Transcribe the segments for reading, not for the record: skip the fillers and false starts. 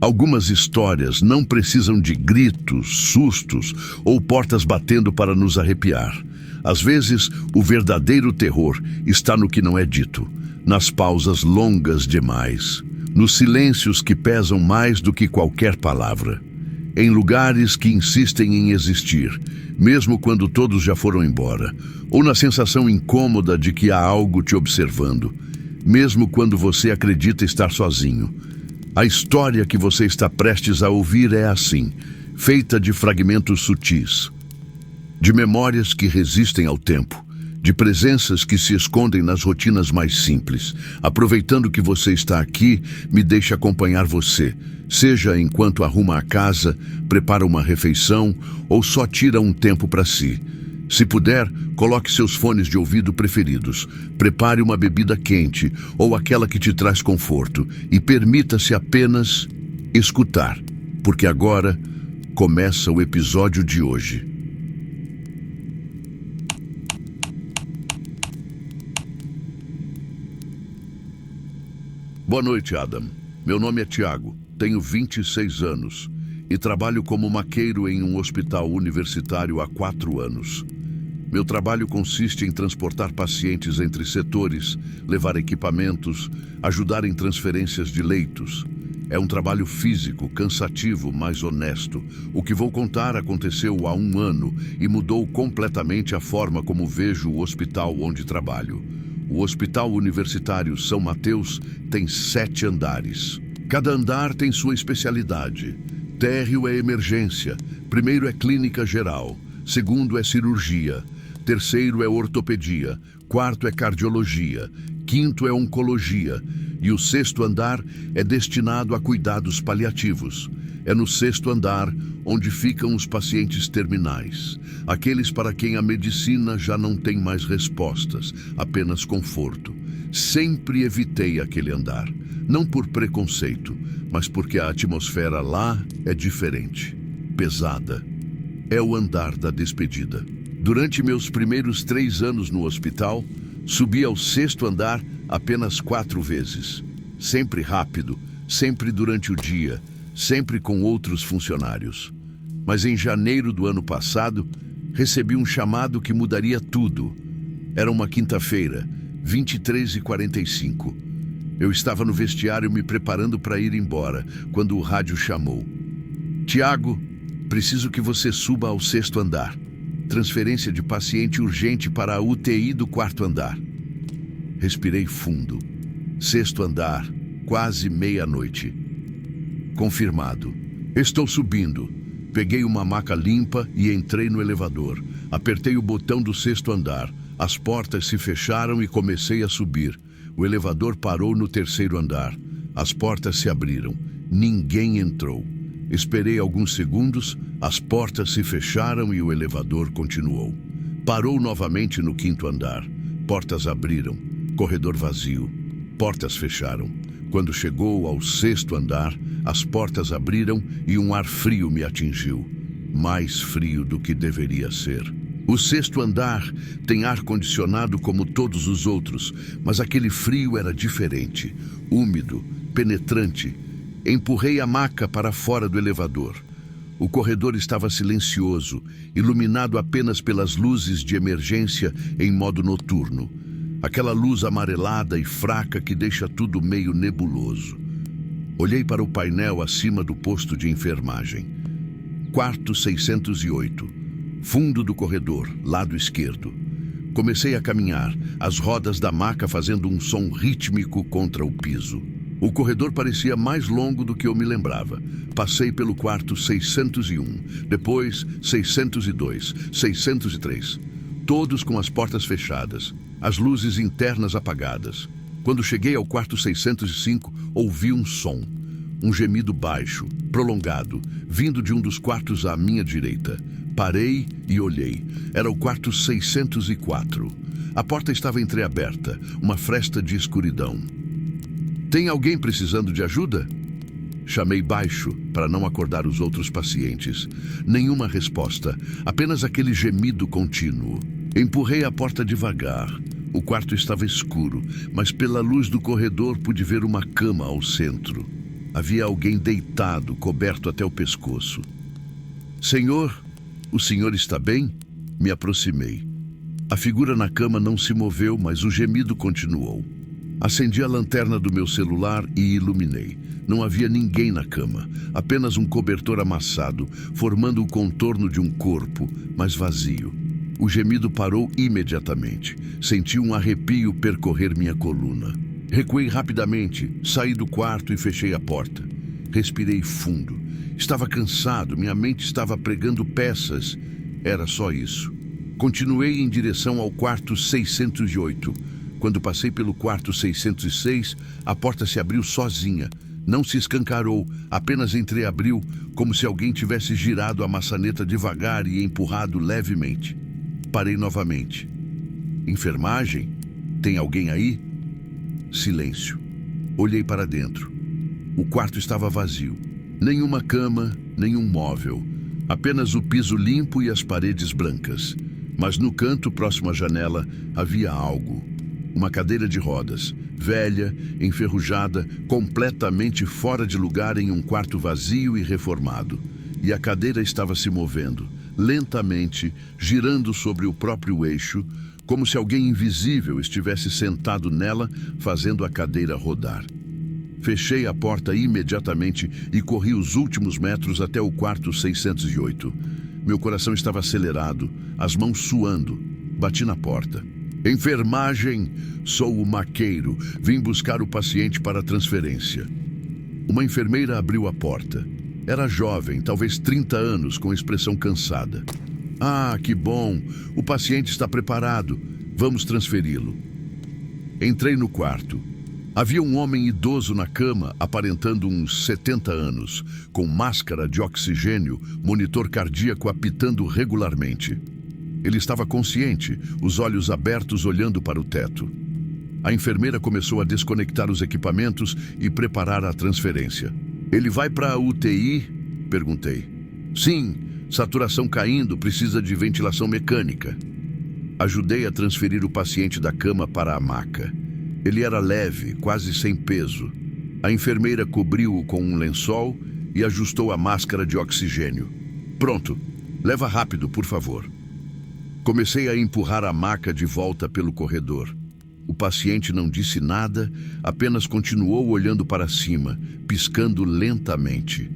Algumas histórias não precisam de gritos, sustos ou portas batendo para nos arrepiar. Às vezes, o verdadeiro terror está no que não é dito, nas pausas longas demais, nos silêncios que pesam mais do que qualquer palavra, em lugares que insistem em existir, mesmo quando todos já foram embora, ou na sensação incômoda de que há algo te observando, mesmo quando você acredita estar sozinho. A história que você está prestes a ouvir é assim, feita de fragmentos sutis, de memórias que resistem ao tempo, de presenças que se escondem nas rotinas mais simples. Aproveitando que você está aqui, me deixe acompanhar você, seja enquanto arruma a casa, prepara uma refeição ou só tira um tempo para si. Se puder, coloque seus fones de ouvido preferidos, prepare uma bebida quente ou aquela que te traz conforto e permita-se apenas escutar, porque agora começa o episódio de hoje. Boa noite, Adam. Meu nome é Tiago, tenho 26 anos e trabalho como maqueiro em um hospital universitário há 4 anos. Meu trabalho consiste em transportar pacientes entre setores, levar equipamentos, ajudar em transferências de leitos. É um trabalho físico, cansativo, mas honesto. O que vou contar aconteceu há 1 ano e mudou completamente a forma como vejo o hospital onde trabalho. O Hospital Universitário São Mateus tem 7 andares. Cada andar tem sua especialidade. Térreo é emergência, primeiro é clínica geral, segundo é cirurgia, terceiro é ortopedia, quarto é cardiologia, quinto é oncologia e o 6º andar é destinado a cuidados paliativos. É no 6º andar onde ficam os pacientes terminais, aqueles para quem a medicina já não tem mais respostas, apenas conforto. Sempre evitei aquele andar, não por preconceito, mas porque a atmosfera lá é diferente, pesada. É o andar da despedida. Durante meus primeiros 3 anos no hospital, subi ao 6º andar apenas 4 vezes. Sempre rápido, sempre durante o dia, sempre com outros funcionários. Mas em janeiro do ano passado, recebi um chamado que mudaria tudo. Era uma quinta-feira, 23h45. Eu estava no vestiário me preparando para ir embora, quando o rádio chamou. Tiago, preciso que você suba ao 6º andar. Transferência de paciente urgente para a UTI do 4º andar. Respirei fundo. 6º andar, quase meia-noite. Confirmado. Estou subindo. Peguei uma maca limpa e entrei no elevador. Apertei o botão do 6º andar. As portas se fecharam e comecei a subir. O elevador parou no 3º andar. As portas se abriram. Ninguém entrou. Esperei alguns segundos, as portas se fecharam e o elevador continuou. Parou novamente no 5º andar. Portas abriram. Corredor vazio. Portas fecharam. Quando chegou ao 6º andar, as portas abriram e um ar frio me atingiu. Mais frio do que deveria ser. O 6º andar tem ar-condicionado como todos os outros, mas aquele frio era diferente, úmido, penetrante. Empurrei a maca para fora do elevador. O corredor estava silencioso, iluminado apenas pelas luzes de emergência em modo noturno. Aquela luz amarelada e fraca que deixa tudo meio nebuloso. Olhei para o painel acima do posto de enfermagem. Quarto 608. Fundo do corredor, lado esquerdo. Comecei a caminhar, as rodas da maca fazendo um som rítmico contra o piso. O corredor parecia mais longo do que eu me lembrava. Passei pelo quarto 601, depois 602, 603. Todos com as portas fechadas, as luzes internas apagadas. Quando cheguei ao quarto 605, ouvi um som. Um gemido baixo, prolongado, vindo de um dos quartos à minha direita. Parei e olhei. Era o quarto 604. A porta estava entreaberta, uma fresta de escuridão. Tem alguém precisando de ajuda? Chamei baixo para não acordar os outros pacientes. Nenhuma resposta, apenas aquele gemido contínuo. Empurrei a porta devagar. O quarto estava escuro, mas pela luz do corredor pude ver uma cama ao centro. Havia alguém deitado, coberto até o pescoço. Senhor, o senhor está bem? Me aproximei. A figura na cama não se moveu, mas o gemido continuou. Acendi a lanterna do meu celular e iluminei. Não havia ninguém na cama, apenas um cobertor amassado, formando o contorno de um corpo, mas vazio. O gemido parou imediatamente. Senti um arrepio percorrer minha coluna. Recuei rapidamente, saí do quarto e fechei a porta. Respirei fundo. Estava cansado, minha mente estava pregando peças. Era só isso. Continuei em direção ao quarto 608. Quando passei pelo quarto 606, a porta se abriu sozinha. Não se escancarou, apenas entreabriu, como se alguém tivesse girado a maçaneta devagar e empurrado levemente. Parei novamente. Enfermagem? Tem alguém aí? Silêncio. Olhei para dentro. O quarto estava vazio. Nenhuma cama, nenhum móvel. Apenas o piso limpo e as paredes brancas. Mas no canto próximo à janela havia algo. Uma cadeira de rodas, velha, enferrujada, completamente fora de lugar em um quarto vazio e reformado. E a cadeira estava se movendo, lentamente, girando sobre o próprio eixo, como se alguém invisível estivesse sentado nela, fazendo a cadeira rodar. Fechei a porta imediatamente e corri os últimos metros até o quarto 608. Meu coração estava acelerado, as mãos suando. Bati na porta. Enfermagem, sou o maqueiro. Vim buscar o paciente para a transferência. Uma enfermeira abriu a porta. Era jovem, talvez 30 anos, com expressão cansada. Ah, que bom! O paciente está preparado. Vamos transferi-lo. Entrei no quarto. Havia um homem idoso na cama, aparentando uns 70 anos, com máscara de oxigênio, monitor cardíaco apitando regularmente. Ele estava consciente, os olhos abertos olhando para o teto. A enfermeira começou a desconectar os equipamentos e preparar a transferência. Ele vai para a UTI? Perguntei. Sim, saturação caindo, precisa de ventilação mecânica. Ajudei a transferir o paciente da cama para a maca. Ele era leve, quase sem peso. A enfermeira cobriu-o com um lençol e ajustou a máscara de oxigênio. Pronto, leva rápido, por favor. Comecei a empurrar a maca de volta pelo corredor. O paciente não disse nada, apenas continuou olhando para cima, piscando lentamente.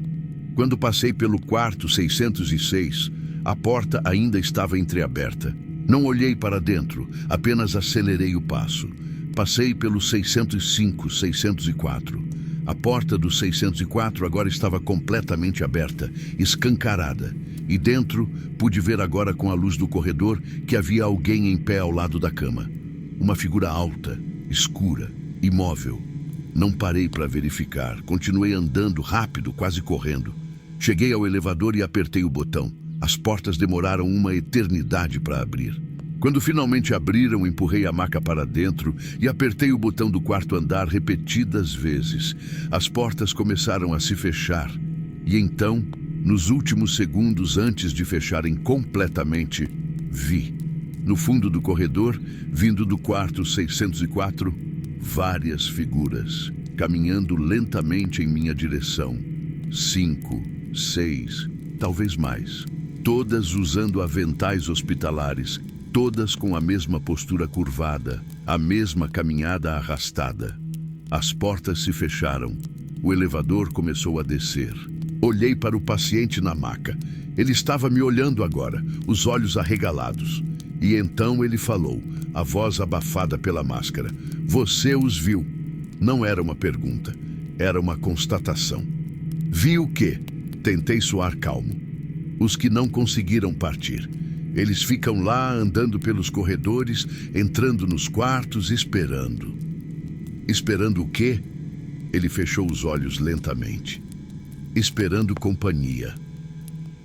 Quando passei pelo quarto 606, a porta ainda estava entreaberta. Não olhei para dentro, apenas acelerei o passo. Passei pelo 605, 604. A porta do 604 agora estava completamente aberta, escancarada. E dentro, pude ver agora com a luz do corredor que havia alguém em pé ao lado da cama. Uma figura alta, escura, imóvel. Não parei para verificar. Continuei andando rápido, quase correndo. Cheguei ao elevador e apertei o botão. As portas demoraram uma eternidade para abrir. Quando finalmente abriram, empurrei a maca para dentro e apertei o botão do quarto andar repetidas vezes. As portas começaram a se fechar. E então, nos últimos segundos antes de fecharem completamente, vi. No fundo do corredor, vindo do quarto 604, várias figuras, caminhando lentamente em minha direção. 5, 6, talvez mais. Todas usando aventais hospitalares. Todas com a mesma postura curvada, a mesma caminhada arrastada. As portas se fecharam. O elevador começou a descer. Olhei para o paciente na maca. Ele estava me olhando agora, os olhos arregalados. E então ele falou, a voz abafada pela máscara. Você os viu? Não era uma pergunta, era uma constatação. Vi o quê? Tentei soar calmo. Os que não conseguiram partir. Eles ficam lá andando pelos corredores, entrando nos quartos, esperando. Esperando o quê? Ele fechou os olhos lentamente. Esperando companhia.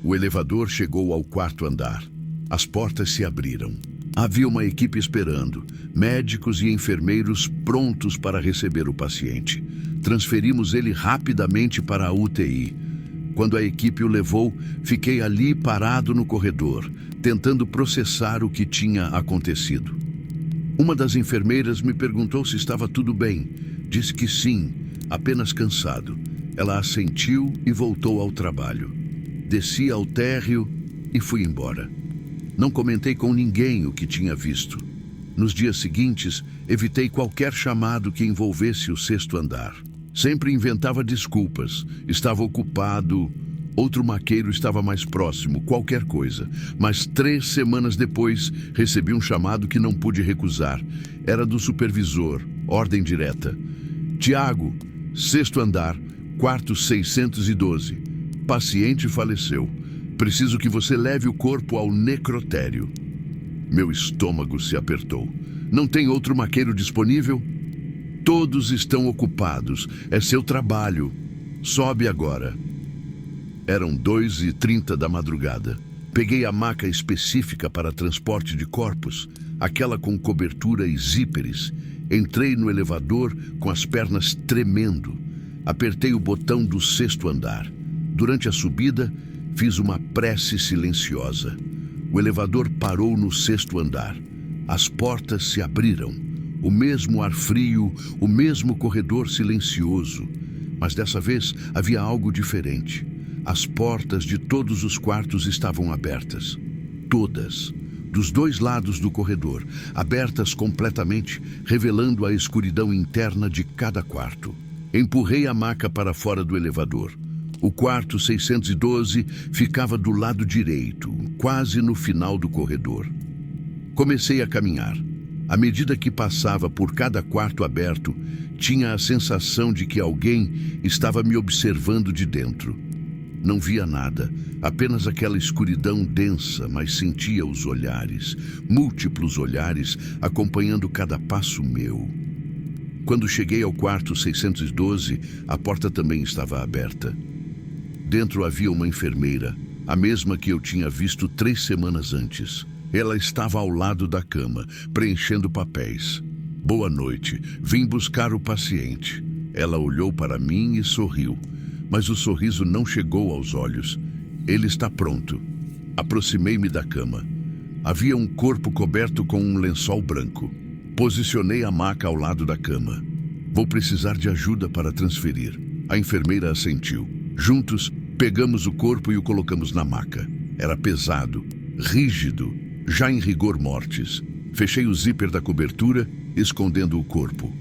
O elevador chegou ao quarto andar. As portas se abriram. Havia uma equipe esperando, médicos e enfermeiros prontos para receber o paciente. Transferimos ele rapidamente para a UTI. Quando a equipe o levou, fiquei ali parado no corredor, tentando processar o que tinha acontecido. Uma das enfermeiras me perguntou se estava tudo bem. Disse que sim, apenas cansado. Ela assentiu e voltou ao trabalho. Desci ao térreo e fui embora. Não comentei com ninguém o que tinha visto. Nos dias seguintes, evitei qualquer chamado que envolvesse o sexto andar. Sempre inventava desculpas. Estava ocupado, outro maqueiro estava mais próximo, qualquer coisa. Mas 3 semanas depois, recebi um chamado que não pude recusar. Era do supervisor, ordem direta. Tiago, sexto andar, quarto 612. Paciente faleceu. Preciso que você leve o corpo ao necrotério. Meu estômago se apertou. Não tem outro maqueiro disponível? Todos estão ocupados. É seu trabalho. Sobe agora. Eram 2h30 da madrugada. Peguei a maca específica para transporte de corpos, aquela com cobertura e zíperes. Entrei no elevador com as pernas tremendo. Apertei o botão do sexto andar. Durante a subida, fiz uma prece silenciosa. O elevador parou no sexto andar. As portas se abriram. O mesmo ar frio, o mesmo corredor silencioso. Mas dessa vez havia algo diferente. As portas de todos os quartos estavam abertas. Todas. Dos 2 lados do corredor, abertas completamente, revelando a escuridão interna de cada quarto. Empurrei a maca para fora do elevador. O quarto 612 ficava do lado direito, quase no final do corredor. Comecei a caminhar. À medida que passava por cada quarto aberto, tinha a sensação de que alguém estava me observando de dentro. Não via nada, apenas aquela escuridão densa, mas sentia os olhares, múltiplos olhares, acompanhando cada passo meu. Quando cheguei ao quarto 612, a porta também estava aberta. Dentro havia uma enfermeira, a mesma que eu tinha visto 3 semanas antes. Ela estava ao lado da cama, preenchendo papéis. Boa noite, vim buscar o paciente. Ela olhou para mim e sorriu, mas o sorriso não chegou aos olhos. Ele está pronto. Aproximei-me da cama. Havia um corpo coberto com um lençol branco. Posicionei a maca ao lado da cama. Vou precisar de ajuda para transferir. A enfermeira assentiu. Juntos, pegamos o corpo e o colocamos na maca. Era pesado, rígido, já em rigor mortis. Fechei o zíper da cobertura, escondendo o corpo.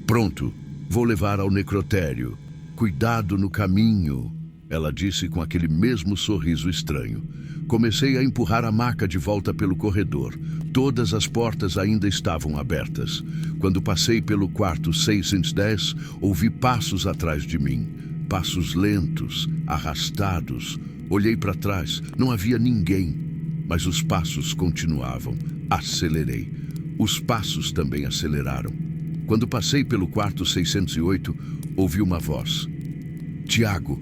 Pronto, vou levar ao necrotério. Cuidado no caminho, ela disse com aquele mesmo sorriso estranho. Comecei a empurrar a maca de volta pelo corredor. Todas as portas ainda estavam abertas. Quando passei pelo quarto 610, ouvi passos atrás de mim. Passos lentos, arrastados. Olhei para trás, não havia ninguém. Mas os passos continuavam. Acelerei. Os passos também aceleraram. Quando passei pelo quarto 608, ouvi uma voz. Tiago.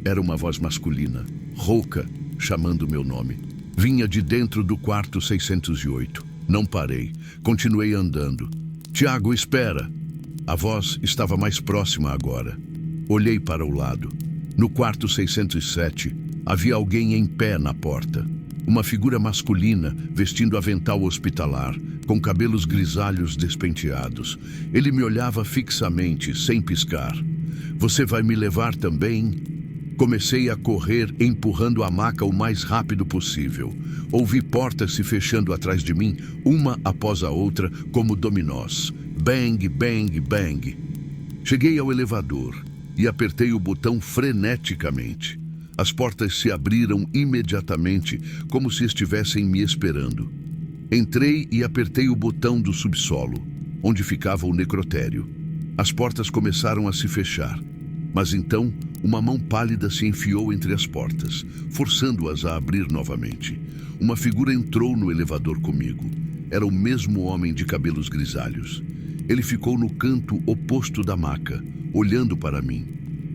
Era uma voz masculina, rouca, chamando meu nome. Vinha de dentro do quarto 608. Não parei. Continuei andando. Tiago, espera. A voz estava mais próxima agora. Olhei para o lado. No quarto 607, havia alguém em pé na porta. Uma figura masculina, vestindo avental hospitalar, com cabelos grisalhos despenteados. Ele me olhava fixamente, sem piscar. Você vai me levar também? Comecei a correr, empurrando a maca o mais rápido possível. Ouvi portas se fechando atrás de mim, uma após a outra, como dominós. Bang, bang, bang. Cheguei ao elevador e apertei o botão freneticamente. As portas se abriram imediatamente, como se estivessem me esperando. Entrei e apertei o botão do subsolo, onde ficava o necrotério. As portas começaram a se fechar, mas então uma mão pálida se enfiou entre as portas, forçando-as a abrir novamente. Uma figura entrou no elevador comigo. Era o mesmo homem de cabelos grisalhos. Ele ficou no canto oposto da maca, olhando para mim.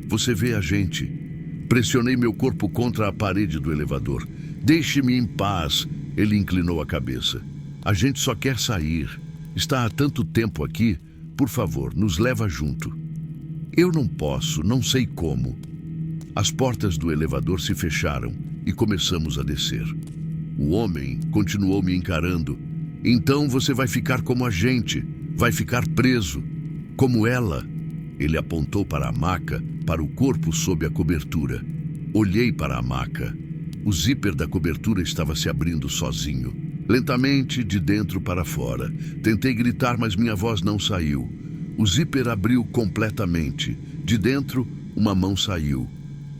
Você vê a gente? Pressionei meu corpo contra a parede do elevador. Deixe-me em paz. Ele inclinou a cabeça. A gente só quer sair. Está há tanto tempo aqui. Por favor, nos leva junto. Eu não posso, não sei como. As portas do elevador se fecharam e começamos a descer. O homem continuou me encarando. Então você vai ficar como a gente. Vai ficar preso. Como ela. Ele apontou para a maca para o corpo sob a cobertura. Olhei para a maca. O zíper da cobertura estava se abrindo sozinho, lentamente de dentro para fora. Tentei gritar, mas minha voz não saiu. O zíper abriu completamente. De dentro, uma mão saiu.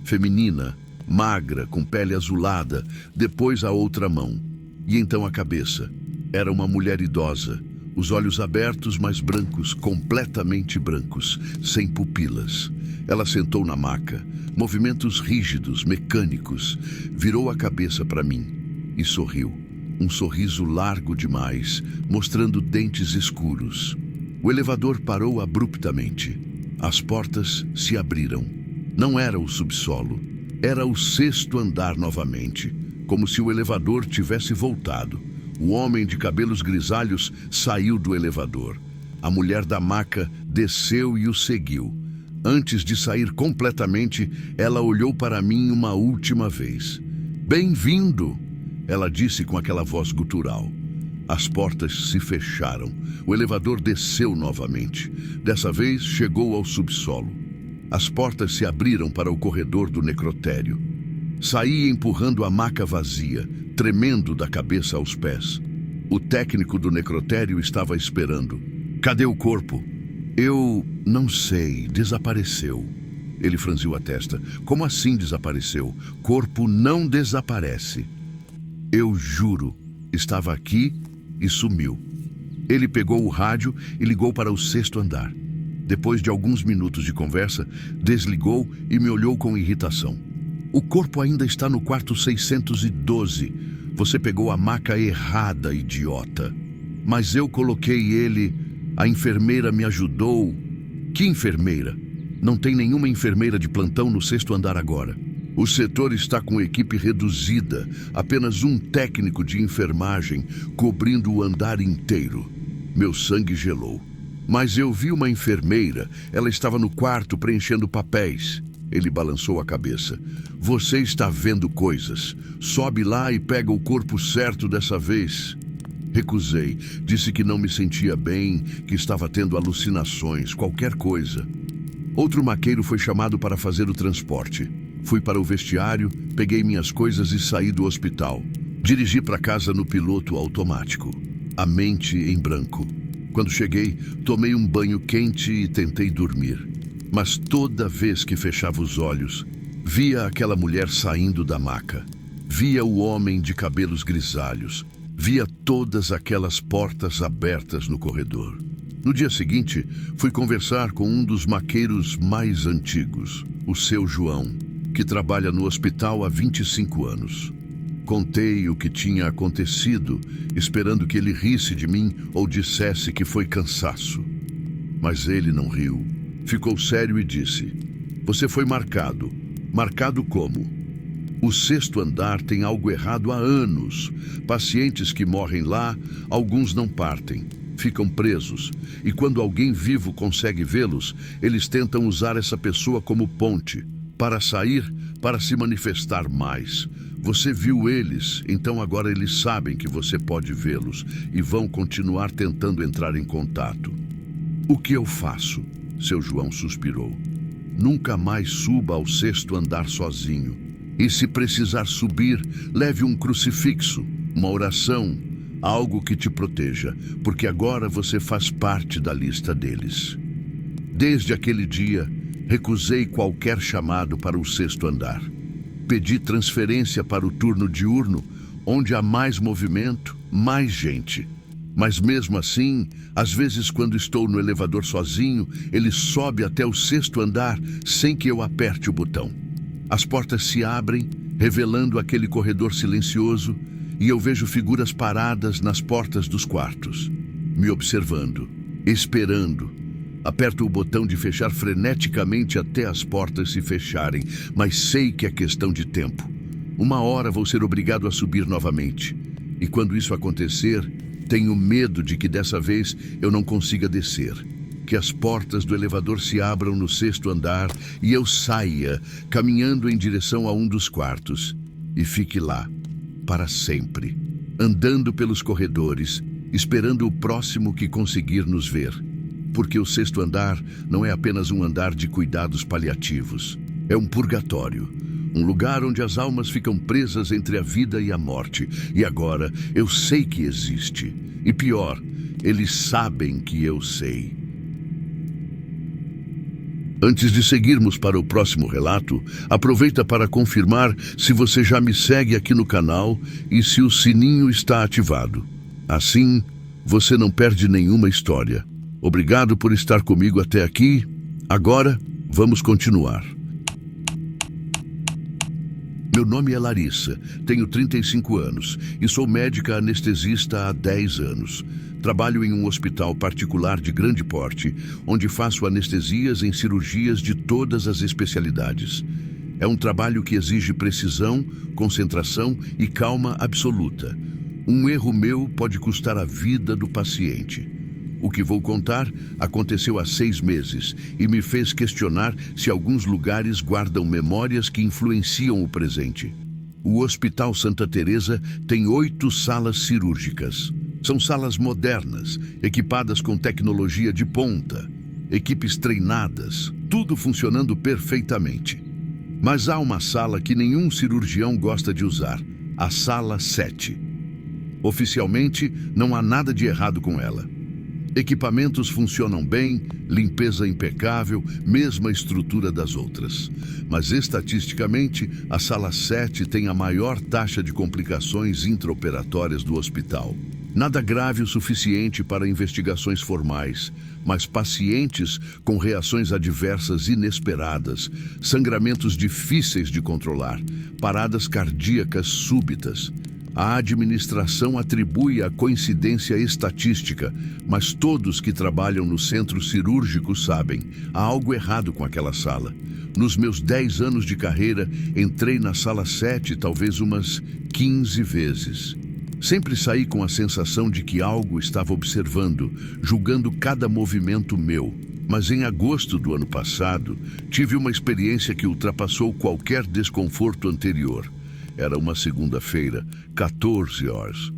Feminina, magra, com pele azulada. Depois a outra mão. E então a cabeça. Era uma mulher idosa. Os olhos abertos, mas brancos, completamente brancos, sem pupilas. Ela sentou na maca. Movimentos rígidos, mecânicos. Virou a cabeça para mim e sorriu. Um sorriso largo demais, mostrando dentes escuros. O elevador parou abruptamente. As portas se abriram. Não era o subsolo. Era o 6º andar novamente, como se o elevador tivesse voltado. O homem de cabelos grisalhos saiu do elevador. A mulher da maca desceu e o seguiu. Antes de sair completamente, ela olhou para mim uma última vez. "Bem-vindo!" ela disse com aquela voz gutural. As portas se fecharam. O elevador desceu novamente. Dessa vez, chegou ao subsolo. As portas se abriram para o corredor do necrotério. Saí empurrando a maca vazia, tremendo da cabeça aos pés. O técnico do necrotério estava esperando. "Cadê o corpo?" "Eu não sei, desapareceu." Ele franziu a testa. "Como assim desapareceu? Corpo não desaparece." "Eu juro, estava aqui e sumiu." Ele pegou o rádio e ligou para o 6º andar. Depois de alguns minutos de conversa, desligou e me olhou com irritação. "O corpo ainda está no quarto 612. Você pegou a maca errada, idiota." "Mas eu coloquei ele. A enfermeira me ajudou." "Que enfermeira? Não tem nenhuma enfermeira de plantão no 6º andar agora. O setor está com equipe reduzida. Apenas um técnico de enfermagem cobrindo o andar inteiro." Meu sangue gelou. "Mas eu vi uma enfermeira. Ela estava no quarto preenchendo papéis." Ele balançou a cabeça. "Você está vendo coisas. Sobe lá e pega o corpo certo dessa vez." Recusei. Disse que não me sentia bem, que estava tendo alucinações, qualquer coisa. Outro maqueiro foi chamado para fazer o transporte. Fui para o vestiário, peguei minhas coisas e saí do hospital. Dirigi para casa no piloto automático, a mente em branco. Quando cheguei, tomei um banho quente e tentei dormir. Mas toda vez que fechava os olhos, via aquela mulher saindo da maca. Via o homem de cabelos grisalhos. Via todas aquelas portas abertas no corredor. No dia seguinte, fui conversar com um dos maqueiros mais antigos, o seu João, que trabalha no hospital há 25 anos. Contei o que tinha acontecido, esperando que ele risse de mim ou dissesse que foi cansaço. Mas ele não riu. Ficou sério e disse: "Você foi marcado." "Marcado como?" "O 6º andar tem algo errado há anos. Pacientes que morrem lá, alguns não partem, ficam presos. E quando alguém vivo consegue vê-los, eles tentam usar essa pessoa como ponte, para sair, para se manifestar mais. Você viu eles, então agora eles sabem que você pode vê-los e vão continuar tentando entrar em contato." "O que eu faço?" Seu João suspirou. "Nunca mais suba ao 6º andar sozinho. E se precisar subir, leve um crucifixo, uma oração, algo que te proteja, porque agora você faz parte da lista deles." Desde aquele dia, recusei qualquer chamado para o 6º andar. Pedi transferência para o turno diurno, onde há mais movimento, mais gente. Mas mesmo assim, às vezes quando estou no elevador sozinho, ele sobe até o 6º andar sem que eu aperte o botão. As portas se abrem, revelando aquele corredor silencioso, e eu vejo figuras paradas nas portas dos quartos, me observando, esperando. Aperto o botão de fechar freneticamente até as portas se fecharem, mas sei que é questão de tempo. Uma hora vou ser obrigado a subir novamente. E quando isso acontecer, tenho medo de que dessa vez eu não consiga descer. Que as portas do elevador se abram no 6º andar e eu saia, caminhando em direção a um dos quartos. E fique lá, para sempre, andando pelos corredores, esperando o próximo que conseguir nos ver. Porque o sexto andar não é apenas um andar de cuidados paliativos. É um purgatório. Um lugar onde as almas ficam presas entre a vida e a morte. E agora eu sei que existe. E pior, eles sabem que eu sei. Antes de seguirmos para o próximo relato, aproveita para confirmar se você já me segue aqui no canal e se o sininho está ativado. Assim, você não perde nenhuma história. Obrigado por estar comigo até aqui. Agora, vamos continuar. Meu nome é Larissa, tenho 35 anos e sou médica anestesista há 10 anos. Trabalho em um hospital particular de grande porte, onde faço anestesias em cirurgias de todas as especialidades. É um trabalho que exige precisão, concentração e calma absoluta. Um erro meu pode custar a vida do paciente. O que vou contar aconteceu há 6 meses e me fez questionar se alguns lugares guardam memórias que influenciam o presente. O Hospital Santa Teresa tem 8 salas cirúrgicas. São salas modernas, equipadas com tecnologia de ponta, equipes treinadas, tudo funcionando perfeitamente. Mas há uma sala que nenhum cirurgião gosta de usar, a Sala 7. Oficialmente, não há nada de errado com ela. Equipamentos funcionam bem, limpeza impecável, mesma estrutura das outras. Mas estatisticamente, a Sala 7 tem a maior taxa de complicações intraoperatórias do hospital. Nada grave o suficiente para investigações formais, mas pacientes com reações adversas inesperadas, sangramentos difíceis de controlar, paradas cardíacas súbitas. A administração atribui a coincidência estatística, mas todos que trabalham no centro cirúrgico sabem, há algo errado com aquela sala. Nos meus 10 anos de carreira, entrei na Sala 7 talvez umas 15 vezes. Sempre saí com a sensação de que algo estava observando, julgando cada movimento meu. Mas em agosto do ano passado, tive uma experiência que ultrapassou qualquer desconforto anterior. Era uma segunda-feira, 14 horas.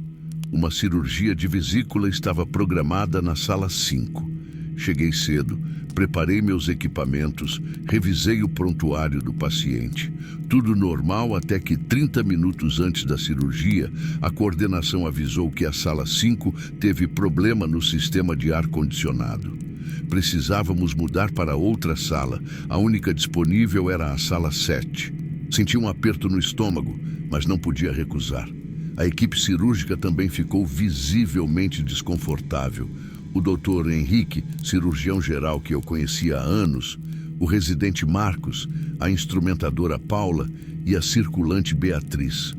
Uma cirurgia de vesícula estava programada na Sala 5. Cheguei cedo, preparei meus equipamentos, revisei o prontuário do paciente. Tudo normal até que 30 minutos antes da cirurgia, a coordenação avisou que a Sala 5 teve problema no sistema de ar-condicionado. Precisávamos mudar para outra sala. A única disponível era a Sala 7. Senti um aperto no estômago, mas não podia recusar. A equipe cirúrgica também ficou visivelmente desconfortável. O Dr. Henrique, cirurgião geral que eu conhecia há anos, o residente Marcos, a instrumentadora Paula e a circulante Beatriz.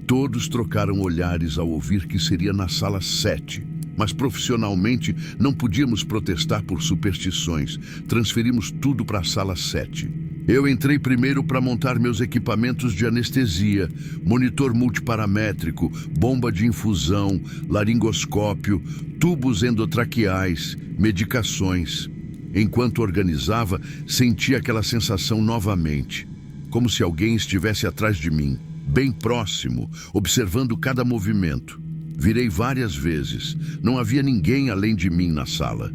Todos trocaram olhares ao ouvir que seria na Sala 7. Mas profissionalmente não podíamos protestar por superstições. Transferimos tudo para a Sala 7. Eu entrei primeiro para montar meus equipamentos de anestesia, monitor multiparamétrico, bomba de infusão, laringoscópio, tubos endotraqueais, medicações. Enquanto organizava, senti aquela sensação novamente, como se alguém estivesse atrás de mim, bem próximo, observando cada movimento. Virei várias vezes, não havia ninguém além de mim na sala.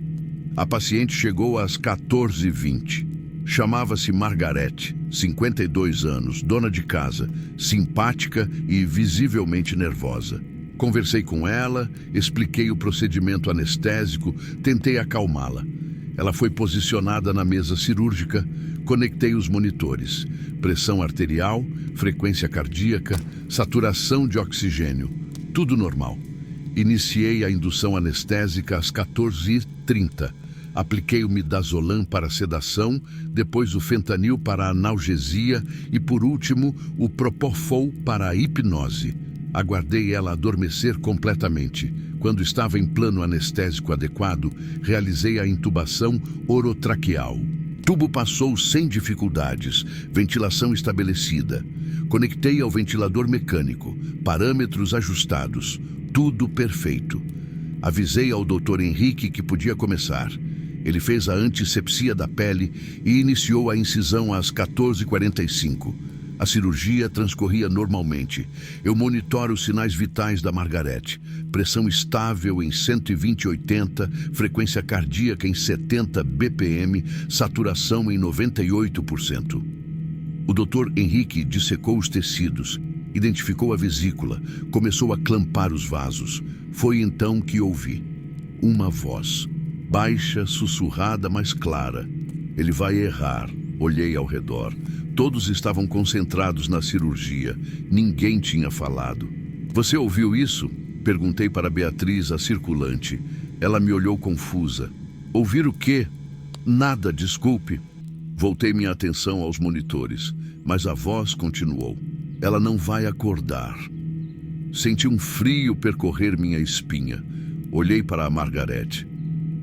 A paciente chegou às 14h20. Chamava-se Margarete, 52 anos, dona de casa, simpática e visivelmente nervosa. Conversei com ela, expliquei o procedimento anestésico, tentei acalmá-la. Ela foi posicionada na mesa cirúrgica, conectei os monitores, pressão arterial, frequência cardíaca, saturação de oxigênio, tudo normal. Iniciei a indução anestésica às 14h30. Apliquei o midazolam para a sedação, depois o fentanil para a analgesia e, por último, o propofol para a hipnose. Aguardei ela adormecer completamente. Quando estava em plano anestésico adequado, realizei a intubação orotraqueal. Tubo passou sem dificuldades, ventilação estabelecida. Conectei ao ventilador mecânico, parâmetros ajustados, tudo perfeito. Avisei ao Dr. Henrique que podia começar. Ele fez a antisepsia da pele e iniciou a incisão às 14h45. A cirurgia transcorria normalmente. Eu monitoro os sinais vitais da Margarete. Pressão estável em 120/80, frequência cardíaca em 70 BPM, saturação em 98%. O Dr. Henrique dissecou os tecidos, identificou a vesícula, começou a clampar os vasos. Foi então que ouvi uma voz, baixa, sussurrada, mas clara. Ele vai errar. Olhei ao redor. Todos estavam concentrados na cirurgia. Ninguém tinha falado. Você ouviu isso? Perguntei para Beatriz, a circulante. Ela me olhou confusa. Ouvir o quê? Nada, desculpe. Voltei minha atenção aos monitores, mas a voz continuou. Ela não vai acordar. Senti um frio percorrer minha espinha. Olhei para a Margarete.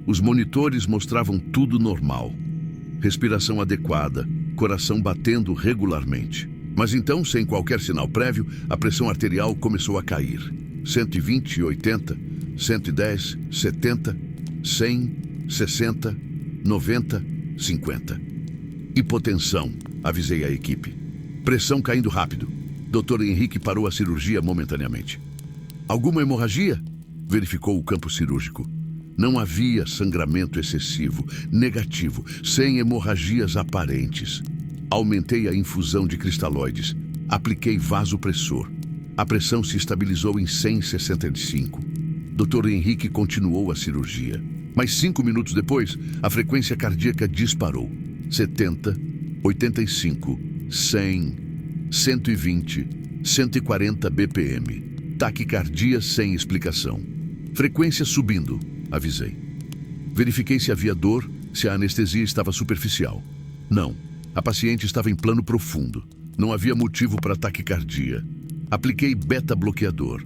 Os monitores mostravam tudo normal. Respiração adequada, coração batendo regularmente. Mas então, sem qualquer sinal prévio, a pressão arterial começou a cair. 120/80, 110, 70, 100, 60, 90, 50. Hipotensão, avisei a equipe. Pressão caindo rápido. Dr. Henrique parou a cirurgia momentaneamente. Alguma hemorragia? Verificou o campo cirúrgico. Não havia sangramento excessivo, negativo, sem hemorragias aparentes. Aumentei a infusão de cristalóides. Apliquei vasopressor. A pressão se estabilizou em 165. Dr. Henrique continuou a cirurgia. Mas 5 minutos depois, a frequência cardíaca disparou. 70, 85, 100, 120, 140 BPM. Taquicardia sem explicação. Frequência subindo, avisei. Verifiquei se havia dor, se a anestesia estava superficial. Não, a paciente estava em plano profundo. Não havia motivo para taquicardia. Apliquei beta-bloqueador.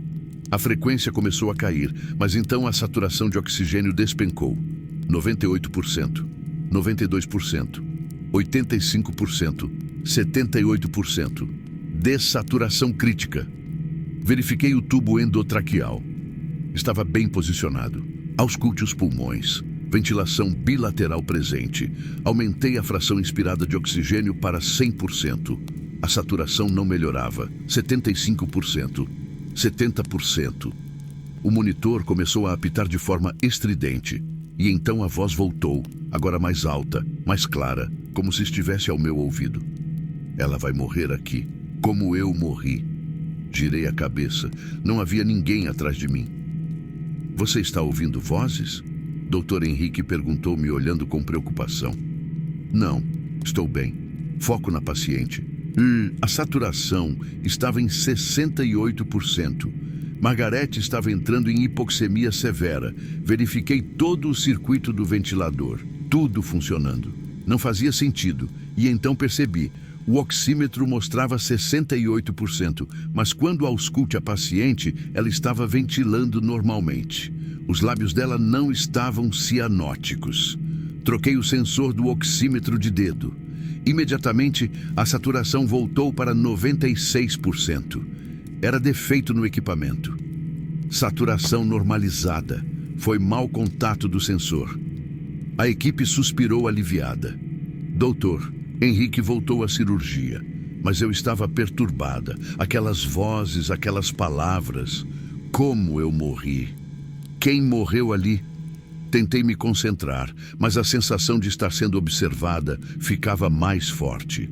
A frequência começou a cair, mas então a saturação de oxigênio despencou. 98%, 92%, 85%, 78%. Dessaturação crítica. Verifiquei o tubo endotraqueal. Estava bem posicionado. Ausculte os pulmões. Ventilação bilateral presente. Aumentei a fração inspirada de oxigênio para 100%. A saturação não melhorava. 75%. 70%. O monitor começou a apitar de forma estridente. E então a voz voltou, agora mais alta, mais clara, como se estivesse ao meu ouvido. Ela vai morrer aqui, como eu morri. Girei a cabeça. Não havia ninguém atrás de mim. Você está ouvindo vozes? Dr. Henrique perguntou, me olhando com preocupação. Não, estou bem. Foco na paciente. A saturação estava em 68%. Margarete estava entrando em hipoxemia severa. Verifiquei todo o circuito do ventilador. Tudo funcionando. Não fazia sentido. E então percebi. O oxímetro mostrava 68%, mas quando ausculte a paciente, ela estava ventilando normalmente. Os lábios dela não estavam cianóticos. Troquei o sensor do oxímetro de dedo. Imediatamente, a saturação voltou para 96%. Era defeito no equipamento. Saturação normalizada. Foi mau contato do sensor. A equipe suspirou aliviada. Doutor, Henrique voltou à cirurgia, mas eu estava perturbada. Aquelas vozes, aquelas palavras. Como eu morri. Quem morreu ali? Tentei me concentrar, mas a sensação de estar sendo observada ficava mais forte.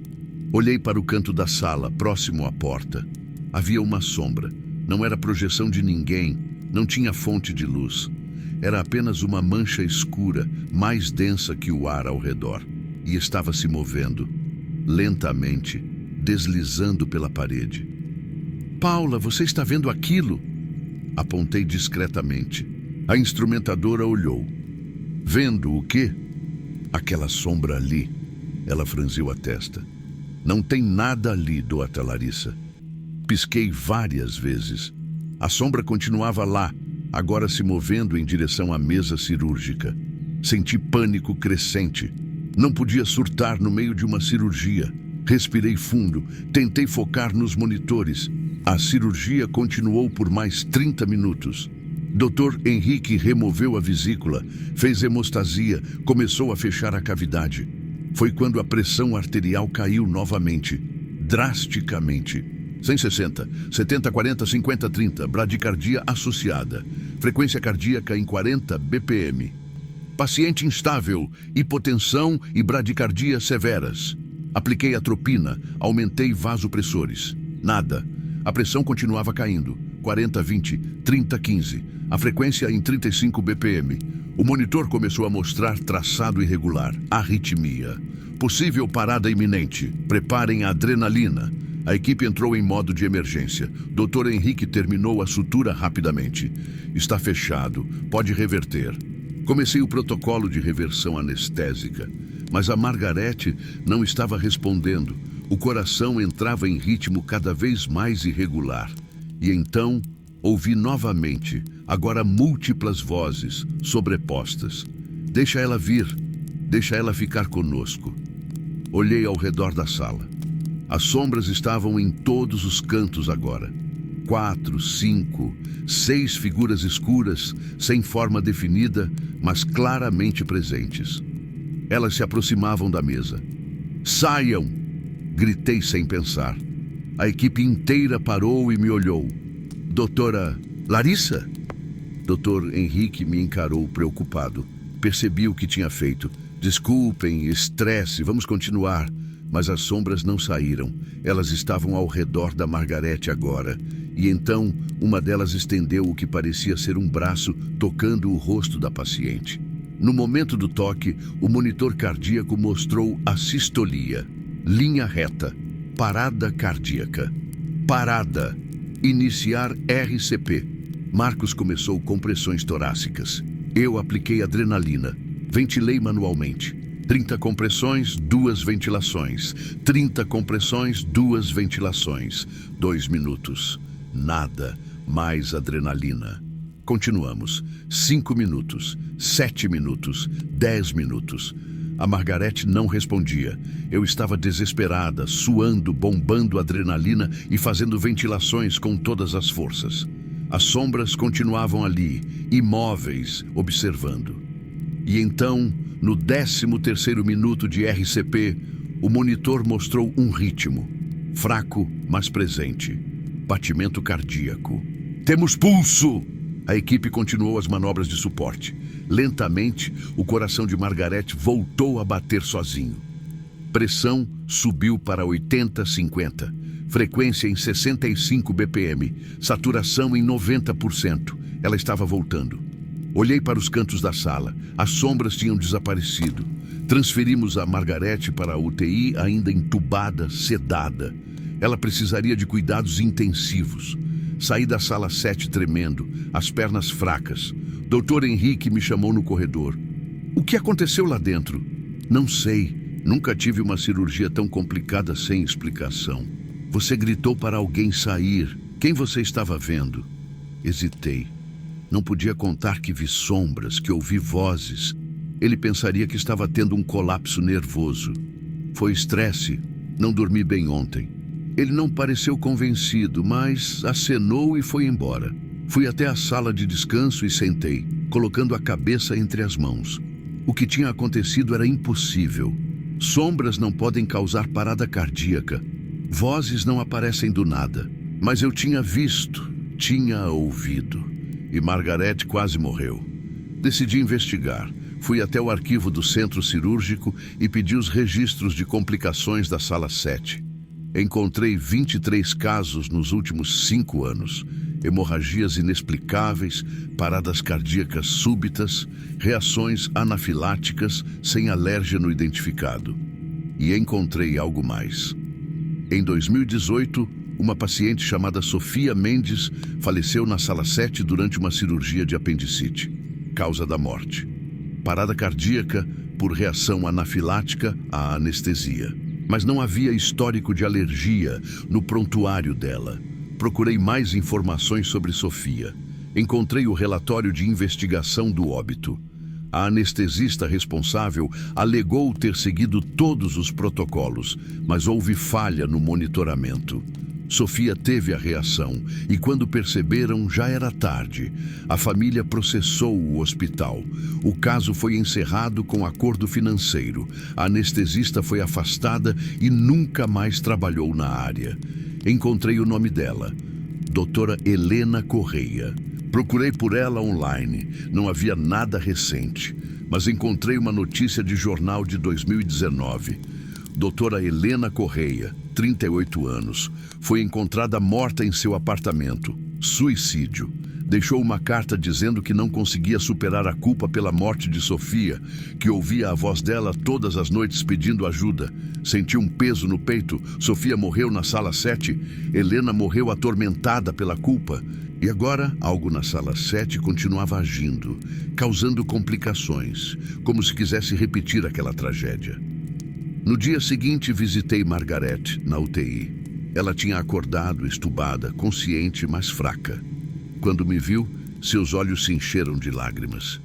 Olhei para o canto da sala, próximo à porta. Havia uma sombra. Não era projeção de ninguém, não tinha fonte de luz. Era apenas uma mancha escura, mais densa que o ar ao redor. E estava se movendo, lentamente, deslizando pela parede. Paula, você está vendo aquilo? Apontei discretamente. A instrumentadora olhou. Vendo o quê? Aquela sombra ali. Ela franziu a testa. Não tem nada ali, Dr. Larissa. Pisquei várias vezes. A sombra continuava lá, agora se movendo em direção à mesa cirúrgica. Senti pânico crescente. Não podia surtar no meio de uma cirurgia. Respirei fundo, tentei focar nos monitores. A cirurgia continuou por mais 30 minutos. Dr. Henrique removeu a vesícula, fez hemostasia, começou a fechar a cavidade. Foi quando a pressão arterial caiu novamente. drasticamente. 160, 70, 40, 50, 30, bradicardia associada. Frequência cardíaca em 40 BPM. Paciente instável, hipotensão e bradicardia severas. Apliquei atropina, aumentei vasopressores. Nada. A pressão continuava caindo. 40, 20, 30, 15. A frequência em 35 BPM. O monitor começou a mostrar traçado irregular. Arritmia. Possível parada iminente. Preparem a adrenalina. A equipe entrou em modo de emergência. Dr. Henrique terminou a sutura rapidamente. Está fechado. Pode reverter. Comecei o protocolo de reversão anestésica, mas a Margarete não estava respondendo. O coração entrava em ritmo cada vez mais irregular. E então ouvi novamente, agora múltiplas vozes sobrepostas. Deixa ela vir, deixa ela ficar conosco. Olhei ao redor da sala. As sombras estavam em todos os cantos agora. 4, 5, 6 figuras escuras, sem forma definida, mas claramente presentes. Elas se aproximavam da mesa. Saiam! Gritei sem pensar. A equipe inteira parou e me olhou. Doutora Larissa? Dr. Henrique me encarou preocupado. Percebi o que tinha feito. Desculpem, estresse, vamos continuar. Mas as sombras não saíram. Elas estavam ao redor da Margarete agora. E então, uma delas estendeu o que parecia ser um braço, tocando o rosto da paciente. No momento do toque, o monitor cardíaco mostrou a sistolia. Linha reta. Parada cardíaca. Parada. Iniciar RCP. Marcos começou compressões torácicas. Eu apliquei adrenalina. Ventilei manualmente. 30 compressões, 2 ventilações. 30 compressões, 2 ventilações. 2 minutos. Nada. Mais adrenalina. Continuamos. 5 minutos. 7 minutos. 10 minutos. A Margarete não respondia. Eu estava desesperada, suando, bombando adrenalina e fazendo ventilações com todas as forças. As sombras continuavam ali, imóveis, observando. E então, no 13º minuto de RCP, o monitor mostrou um ritmo. Fraco, mas presente. Batimento cardíaco. Temos pulso! A equipe continuou as manobras de suporte. Lentamente, o coração de Margarete voltou a bater sozinho. Pressão subiu para 80-50. Frequência em 65 BPM. Saturação em 90%. Ela estava voltando. Olhei para os cantos da sala. As sombras tinham desaparecido. Transferimos a Margarete para a UTI ainda entubada, sedada. Ela precisaria de cuidados intensivos. Saí da sala 7 tremendo, as pernas fracas. Dr. Henrique me chamou no corredor. O que aconteceu lá dentro? Não sei. Nunca tive uma cirurgia tão complicada sem explicação. Você gritou para alguém sair. Quem você estava vendo? Hesitei. Não podia contar que vi sombras, que ouvi vozes. Ele pensaria que estava tendo um colapso nervoso. Foi estresse. Não dormi bem ontem. Ele não pareceu convencido, mas acenou e foi embora. Fui até a sala de descanso e sentei, colocando a cabeça entre as mãos. O que tinha acontecido era impossível. Sombras não podem causar parada cardíaca. Vozes não aparecem do nada. Mas eu tinha visto, tinha ouvido. E Margarete quase morreu. Decidi investigar. Fui até o arquivo do centro cirúrgico e pedi os registros de complicações da sala 7. Encontrei 23 casos nos últimos 5 anos. Hemorragias inexplicáveis, paradas cardíacas súbitas, reações anafiláticas sem alérgeno identificado. E encontrei algo mais. Em 2018, uma paciente chamada Sofia Mendes faleceu na sala 7 durante uma cirurgia de apendicite. Causa da morte. Parada cardíaca por reação anafilática à anestesia. Mas não havia histórico de alergia no prontuário dela. Procurei mais informações sobre Sofia. Encontrei o relatório de investigação do óbito. A anestesista responsável alegou ter seguido todos os protocolos, mas houve falha no monitoramento. Sofia teve a reação e, quando perceberam, já era tarde. A família processou o hospital. O caso foi encerrado com acordo financeiro. A anestesista foi afastada e nunca mais trabalhou na área. Encontrei o nome dela, Doutora Helena Correia. Procurei por ela online. Não havia nada recente, mas encontrei uma notícia de jornal de 2019. Doutora Helena Correia, 38 anos, foi encontrada morta em seu apartamento. Suicídio. Deixou uma carta dizendo que não conseguia superar a culpa pela morte de Sofia, que ouvia a voz dela todas as noites pedindo ajuda. Sentiu um peso no peito. Sofia morreu na sala 7. Helena morreu atormentada pela culpa. E agora, algo na sala 7 continuava agindo, causando complicações, como se quisesse repetir aquela tragédia. No dia seguinte, visitei Margarete na UTI. Ela tinha acordado, estubada, consciente, mas fraca. Quando me viu, seus olhos se encheram de lágrimas.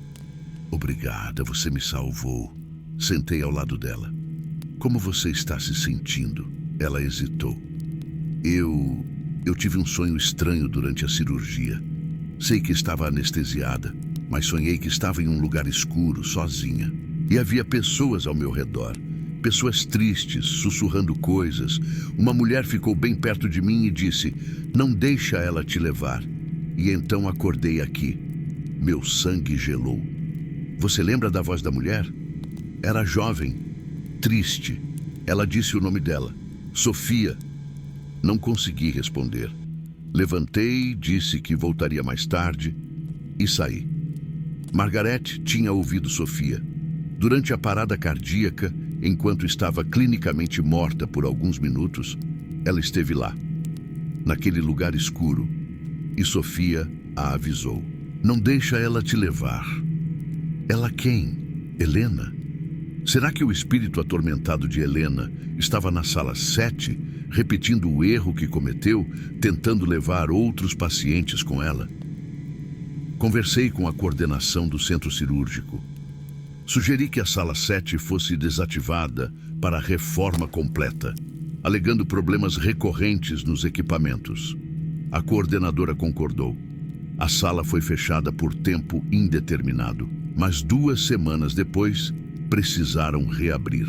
Obrigada, você me salvou. Sentei ao lado dela. Como você está se sentindo? Ela hesitou. Eu tive um sonho estranho durante a cirurgia. Sei que estava anestesiada, mas sonhei que estava em um lugar escuro, sozinha. E havia pessoas ao meu redor. Pessoas tristes, sussurrando coisas. Uma mulher ficou bem perto de mim e disse: "Não deixa ela te levar." E então acordei aqui. Meu sangue gelou. Você lembra da voz da mulher? Era jovem, triste. Ela disse o nome dela: Sofia. Não consegui responder. Levantei, disse que voltaria mais tarde e saí. Margarete tinha ouvido Sofia. Durante a parada cardíaca, enquanto estava clinicamente morta por alguns minutos, ela esteve lá, naquele lugar escuro, e Sofia a avisou: "Não deixa ela te levar." Ela quem? Helena? Será que o espírito atormentado de Helena estava na sala 7, repetindo o erro que cometeu, tentando levar outros pacientes com ela? Conversei com a coordenação do centro cirúrgico. Sugeri que a sala 7 fosse desativada para a reforma completa, alegando problemas recorrentes nos equipamentos. A coordenadora concordou. A sala foi fechada por tempo indeterminado, mas 2 semanas depois, precisaram reabrir.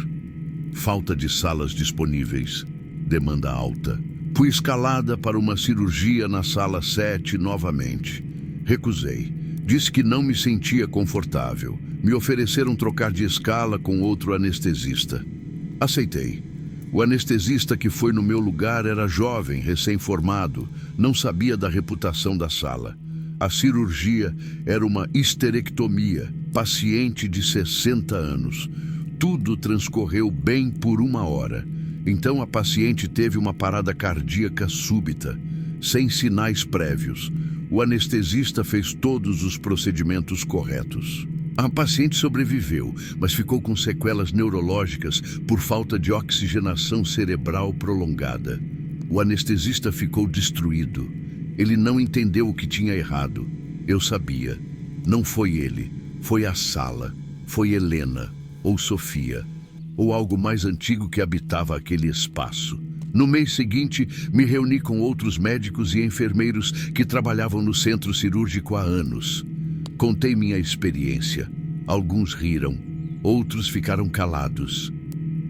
Falta de salas disponíveis, demanda alta. Fui escalada para uma cirurgia na sala 7 novamente. Recusei. Disse que não me sentia confortável. Me ofereceram trocar de escala com outro anestesista. Aceitei. O anestesista que foi no meu lugar era jovem, recém-formado, não sabia da reputação da sala. A cirurgia era uma histerectomia, paciente de 60 anos. Tudo transcorreu bem por 1 hora. Então a paciente teve uma parada cardíaca súbita, sem sinais prévios. O anestesista fez todos os procedimentos corretos. A paciente sobreviveu, mas ficou com sequelas neurológicas por falta de oxigenação cerebral prolongada. O anestesista ficou destruído. Ele não entendeu o que tinha errado. Eu sabia. Não foi ele. Foi a sala. Foi Helena. Ou Sofia. Ou algo mais antigo que habitava aquele espaço. No mês seguinte, me reuni com outros médicos e enfermeiros que trabalhavam no centro cirúrgico há anos. Contei minha experiência. Alguns riram, outros ficaram calados.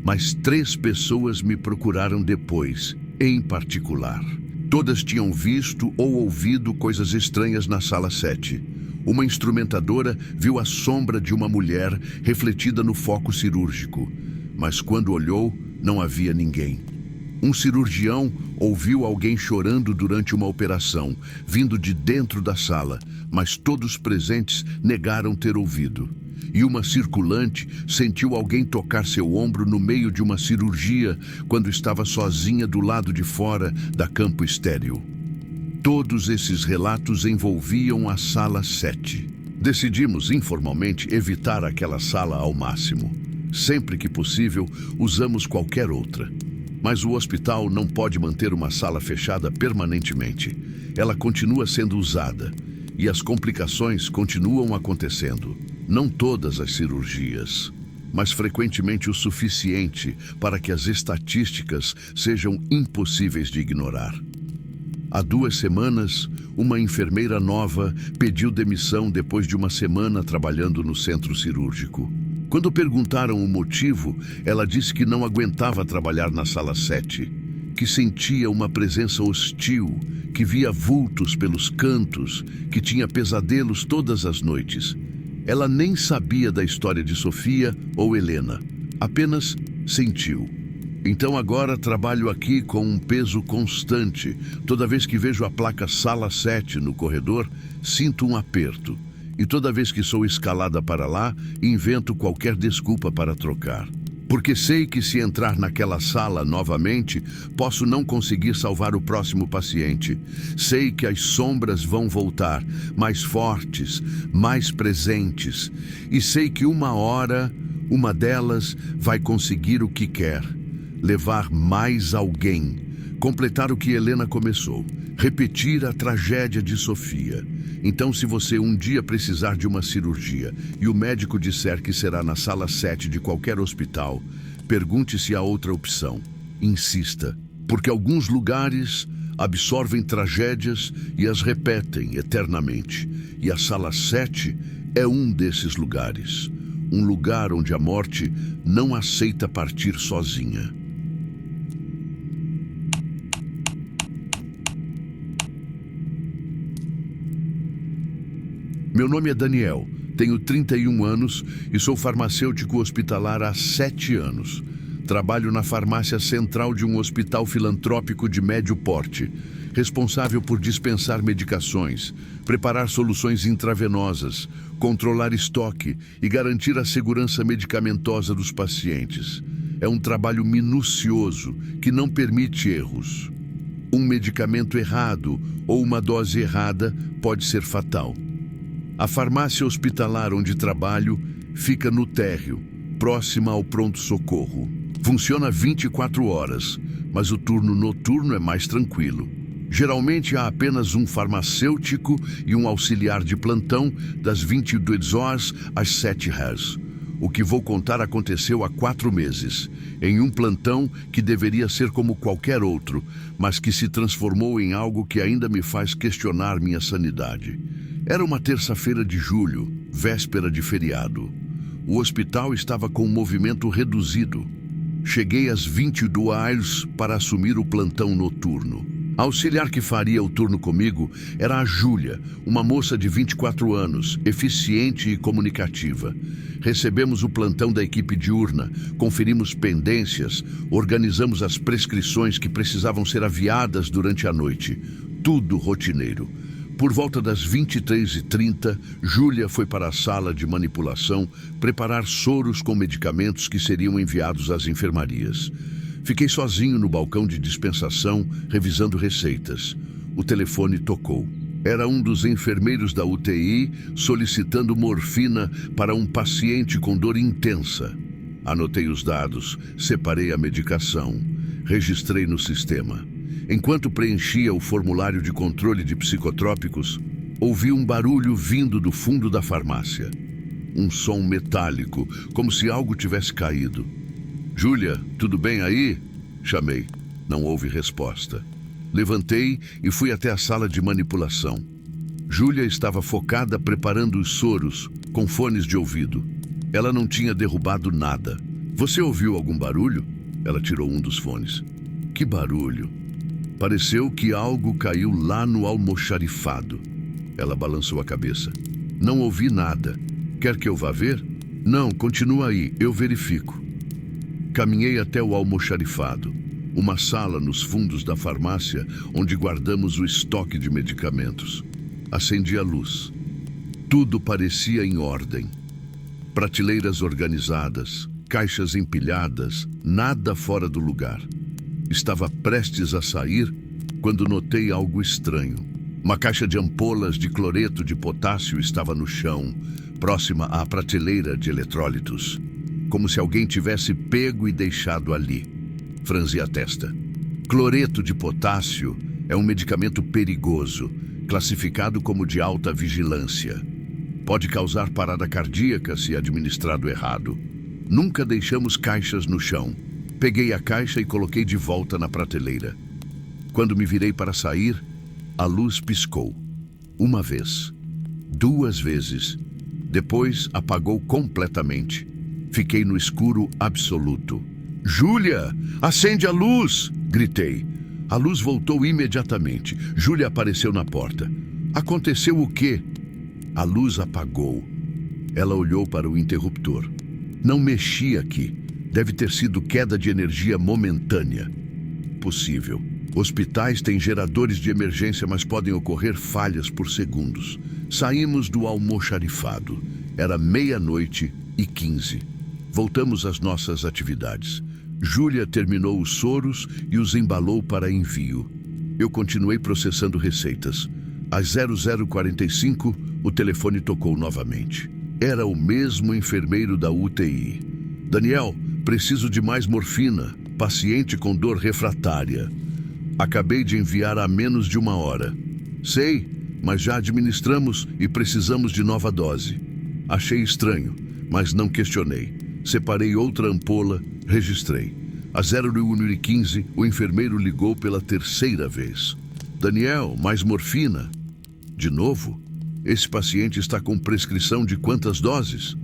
Mas 3 pessoas me procuraram depois, em particular. Todas tinham visto ou ouvido coisas estranhas na sala 7. Uma instrumentadora viu a sombra de uma mulher refletida no foco cirúrgico, mas quando olhou, não havia ninguém. Um cirurgião ouviu alguém chorando durante uma operação, vindo de dentro da sala, mas todos presentes negaram ter ouvido. E uma circulante sentiu alguém tocar seu ombro no meio de uma cirurgia quando estava sozinha do lado de fora da campo estéril. Todos esses relatos envolviam a sala 7. Decidimos informalmente evitar aquela sala ao máximo. Sempre que possível, usamos qualquer outra. Mas o hospital não pode manter uma sala fechada permanentemente. Ela continua sendo usada e as complicações continuam acontecendo. Não todas as cirurgias, mas frequentemente o suficiente para que as estatísticas sejam impossíveis de ignorar. Há 2 semanas, uma enfermeira nova pediu demissão depois de uma semana trabalhando no centro cirúrgico. Quando perguntaram o motivo, ela disse que não aguentava trabalhar na sala 7, que sentia uma presença hostil, que via vultos pelos cantos, que tinha pesadelos todas as noites. Ela nem sabia da história de Sofia ou Helena, apenas sentiu. Então agora trabalho aqui com um peso constante. Toda vez que vejo a placa Sala 7 no corredor, sinto um aperto. E toda vez que sou escalada para lá, invento qualquer desculpa para trocar. Porque sei que se entrar naquela sala novamente, posso não conseguir salvar o próximo paciente. Sei que as sombras vão voltar, mais fortes, mais presentes. E sei que uma hora, uma delas vai conseguir o que quer. Levar mais alguém, completar o que Helena começou, repetir a tragédia de Sofia. Então, se você um dia precisar de uma cirurgia e o médico disser que será na sala 7 de qualquer hospital, pergunte se há outra opção. Insista, porque alguns lugares absorvem tragédias e as repetem eternamente. E a sala 7 é um desses lugares. Um lugar onde a morte não aceita partir sozinha. Meu nome é Daniel, tenho 31 anos e sou farmacêutico hospitalar há 7 anos. Trabalho na farmácia central de um hospital filantrópico de médio porte, responsável por dispensar medicações, preparar soluções intravenosas, controlar estoque e garantir a segurança medicamentosa dos pacientes. É um trabalho minucioso que não permite erros. Um medicamento errado ou uma dose errada pode ser fatal. A farmácia hospitalar onde trabalho fica no térreo, próxima ao pronto-socorro. Funciona 24 horas, mas o turno noturno é mais tranquilo. Geralmente há apenas um farmacêutico e um auxiliar de plantão das 22 horas às 7 horas. O que vou contar aconteceu há 4 meses, em um plantão que deveria ser como qualquer outro, mas que se transformou em algo que ainda me faz questionar minha sanidade. Era uma terça-feira de julho, véspera de feriado. O hospital estava com um movimento reduzido. Cheguei às 22 para assumir o plantão noturno. A auxiliar que faria o turno comigo era a Júlia, uma moça de 24 anos, eficiente e comunicativa. Recebemos o plantão da equipe diurna, conferimos pendências, organizamos as prescrições que precisavam ser aviadas durante a noite. Tudo rotineiro. Por volta das 23h30, Júlia foi para a sala de manipulação preparar soros com medicamentos que seriam enviados às enfermarias. Fiquei sozinho no balcão de dispensação, revisando receitas. O telefone tocou. Era um dos enfermeiros da UTI solicitando morfina para um paciente com dor intensa. Anotei os dados, separei a medicação, registrei no sistema. Enquanto preenchia o formulário de controle de psicotrópicos, ouvi um barulho vindo do fundo da farmácia. Um som metálico, como se algo tivesse caído. "Júlia, tudo bem aí?" Chamei. Não houve resposta. Levantei e fui até a sala de manipulação. Júlia estava focada preparando os soros, com fones de ouvido. Ela não tinha derrubado nada. "Você ouviu algum barulho?" Ela tirou um dos fones. "Que barulho?" Pareceu que algo caiu lá no almoxarifado. Ela balançou a cabeça. "Não ouvi nada. Quer que eu vá ver?" "Não, continua aí, eu verifico." Caminhei até o almoxarifado, uma sala nos fundos da farmácia onde guardamos o estoque de medicamentos. Acendi a luz. Tudo parecia em ordem. Prateleiras organizadas, caixas empilhadas, nada fora do lugar. Estava prestes a sair quando notei algo estranho. Uma caixa de ampolas de cloreto de potássio estava no chão, próxima à prateleira de eletrólitos, como se alguém tivesse pego e deixado ali. Franzi a testa. Cloreto de potássio é um medicamento perigoso, classificado como de alta vigilância. Pode causar parada cardíaca se administrado errado. Nunca deixamos caixas no chão. Peguei a caixa e coloquei de volta na prateleira. Quando me virei para sair, A luz piscou. Uma vez. 2 vezes. Depois apagou completamente. Fiquei no escuro absoluto. Júlia, acende a luz! Gritei. A luz voltou imediatamente. Júlia apareceu na porta. Aconteceu o quê? A luz apagou. Ela olhou para o interruptor. Não mexia aqui. Deve ter sido queda de energia momentânea. Possível. Hospitais têm geradores de emergência, mas podem ocorrer falhas por segundos. Saímos do almoxarifado. Era 00:15. Voltamos às nossas atividades. Júlia terminou os soros e os embalou para envio. Eu continuei processando receitas. Às 00:45, o telefone tocou novamente. Era o mesmo enfermeiro da UTI. Daniel, preciso de mais morfina. Paciente com dor refratária. Acabei de enviar há menos de 1 hora. Sei, mas já administramos e precisamos de nova dose. Achei estranho, mas não questionei. Separei outra ampola, registrei. Às 01:15, o enfermeiro ligou pela 3ª vez. Daniel, mais morfina? De novo? Esse paciente está com prescrição de quantas doses?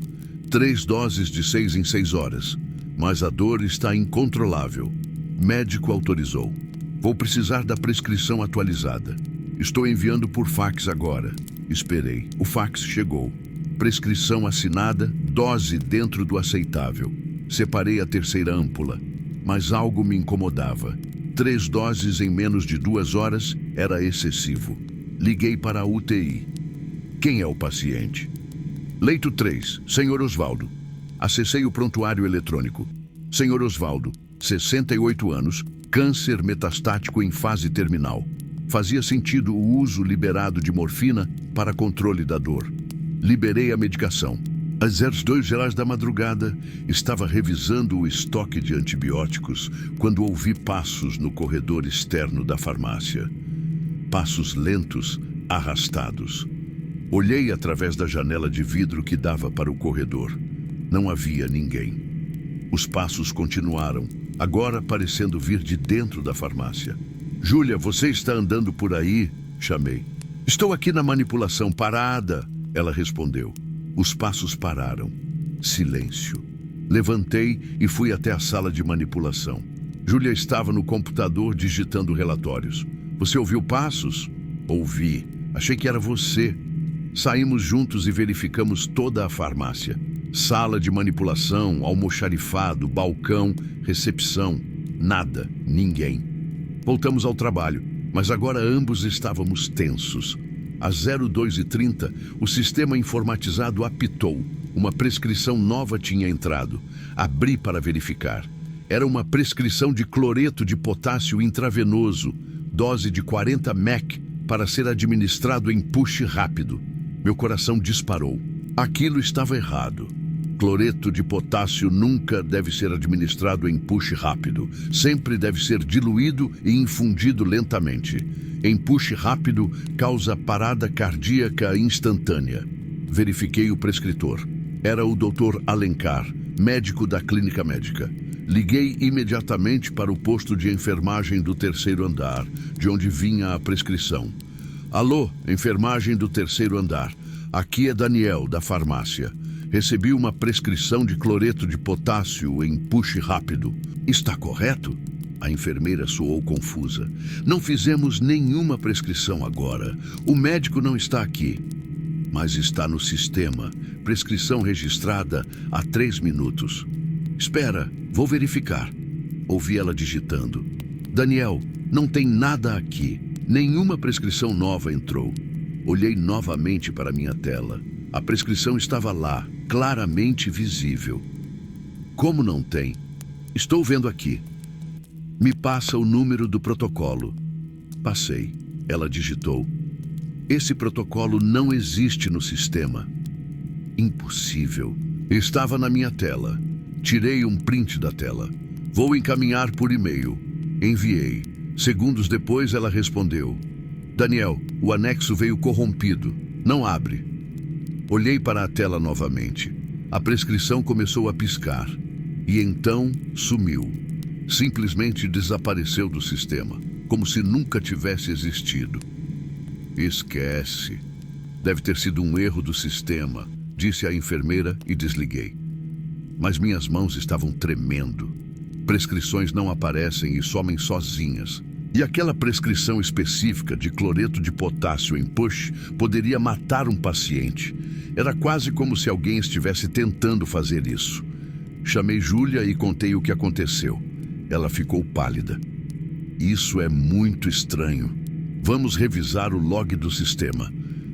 3 doses de 6 em 6 horas. Mas a dor está incontrolável. Médico autorizou. Vou precisar da prescrição atualizada. Estou enviando por fax agora. Esperei. O fax chegou. Prescrição assinada, dose dentro do aceitável. Separei a 3ª âmpula, mas algo me incomodava. 3 doses em menos de 2 horas era excessivo. Liguei para a UTI. Quem é o paciente? Leito 3, Sr. Osvaldo. Acessei o prontuário eletrônico. Sr. Osvaldo, 68 anos, câncer metastático em fase terminal. Fazia sentido o uso liberado de morfina para controle da dor. Liberei a medicação. Às 02:00 da madrugada, estava revisando o estoque de antibióticos quando ouvi passos no corredor externo da farmácia. Passos lentos, arrastados. Olhei através da janela de vidro que dava para o corredor. Não havia ninguém. Os passos continuaram, agora parecendo vir de dentro da farmácia. Júlia, você está andando por aí? Chamei. Estou aqui na manipulação, parada, ela respondeu. Os passos pararam. Silêncio. Levantei e fui até a sala de manipulação. Júlia estava no computador digitando relatórios. Você ouviu passos? Ouvi. Achei que era você. Saímos juntos e verificamos toda a farmácia. Sala de manipulação, almoxarifado, balcão, recepção. Nada, ninguém. Voltamos ao trabalho, mas agora ambos estávamos tensos. Às 02:30, o sistema informatizado apitou. Uma prescrição nova tinha entrado. Abri para verificar. Era uma prescrição de cloreto de potássio intravenoso, dose de 40 mEq, para ser administrado em push rápido. Meu coração disparou. Aquilo estava errado. Cloreto de potássio nunca deve ser administrado em push rápido. Sempre deve ser diluído e infundido lentamente. Em push rápido, causa parada cardíaca instantânea. Verifiquei o prescritor. Era o Dr. Alencar, médico da clínica médica. Liguei imediatamente para o posto de enfermagem do 3º andar, de onde vinha a prescrição. Alô, enfermagem do 3º andar. Aqui é Daniel, da farmácia. Recebi uma prescrição de cloreto de potássio em push rápido. Está correto? A enfermeira soou confusa. Não fizemos nenhuma prescrição agora. O médico não está aqui. Mas está no sistema. Prescrição registrada há 3 minutos. Espera, vou verificar. Ouvi ela digitando. Daniel, não tem nada aqui. Nenhuma prescrição nova entrou. Olhei novamente para minha tela. A prescrição estava lá, claramente visível. Como não tem? Estou vendo aqui. Me passa o número do protocolo. Passei. Ela digitou. Esse protocolo não existe no sistema. Impossível. Estava na minha tela. Tirei um print da tela. Vou encaminhar por e-mail. Enviei. Segundos depois ela respondeu. Daniel, o anexo veio corrompido. Não abre. Olhei para a tela novamente. A prescrição começou a piscar. E então sumiu. Simplesmente desapareceu do sistema, como se nunca tivesse existido. Esquece. Deve ter sido um erro do sistema, disse a enfermeira e desliguei. Mas minhas mãos estavam tremendo. Prescrições não aparecem e somem sozinhas. E aquela prescrição específica de cloreto de potássio em push poderia matar um paciente. Era quase como se alguém estivesse tentando fazer isso. Chamei Júlia e contei o que aconteceu. Ela ficou pálida. Isso é muito estranho. Vamos revisar o log do sistema.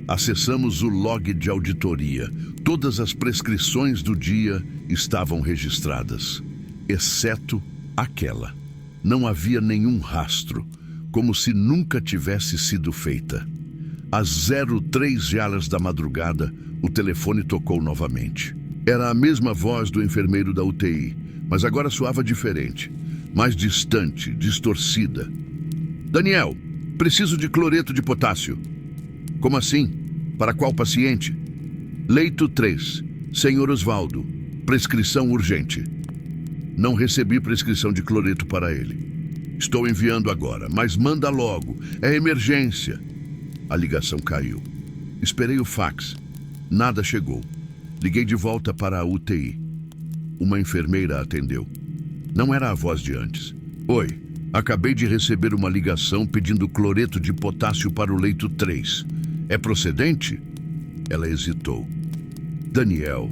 Acessamos o log de auditoria. Todas as prescrições do dia estavam registradas, exceto aquela. Não havia nenhum rastro, como se nunca tivesse sido feita. Às 03h da madrugada, o telefone tocou novamente. Era a mesma voz do enfermeiro da UTI, mas agora soava diferente, mais distante, distorcida. Daniel, preciso de cloreto de potássio. Como assim? Para qual paciente? Leito 3, Senhor Osvaldo, prescrição urgente. Não recebi prescrição de cloreto para ele. Estou enviando agora, mas manda logo, é emergência. A ligação caiu. Esperei o fax. Nada chegou. Liguei de volta para a UTI. Uma enfermeira atendeu. Não era a voz de antes. Oi, acabei de receber uma ligação pedindo cloreto de potássio para o leito 3. É procedente? Ela hesitou. Daniel,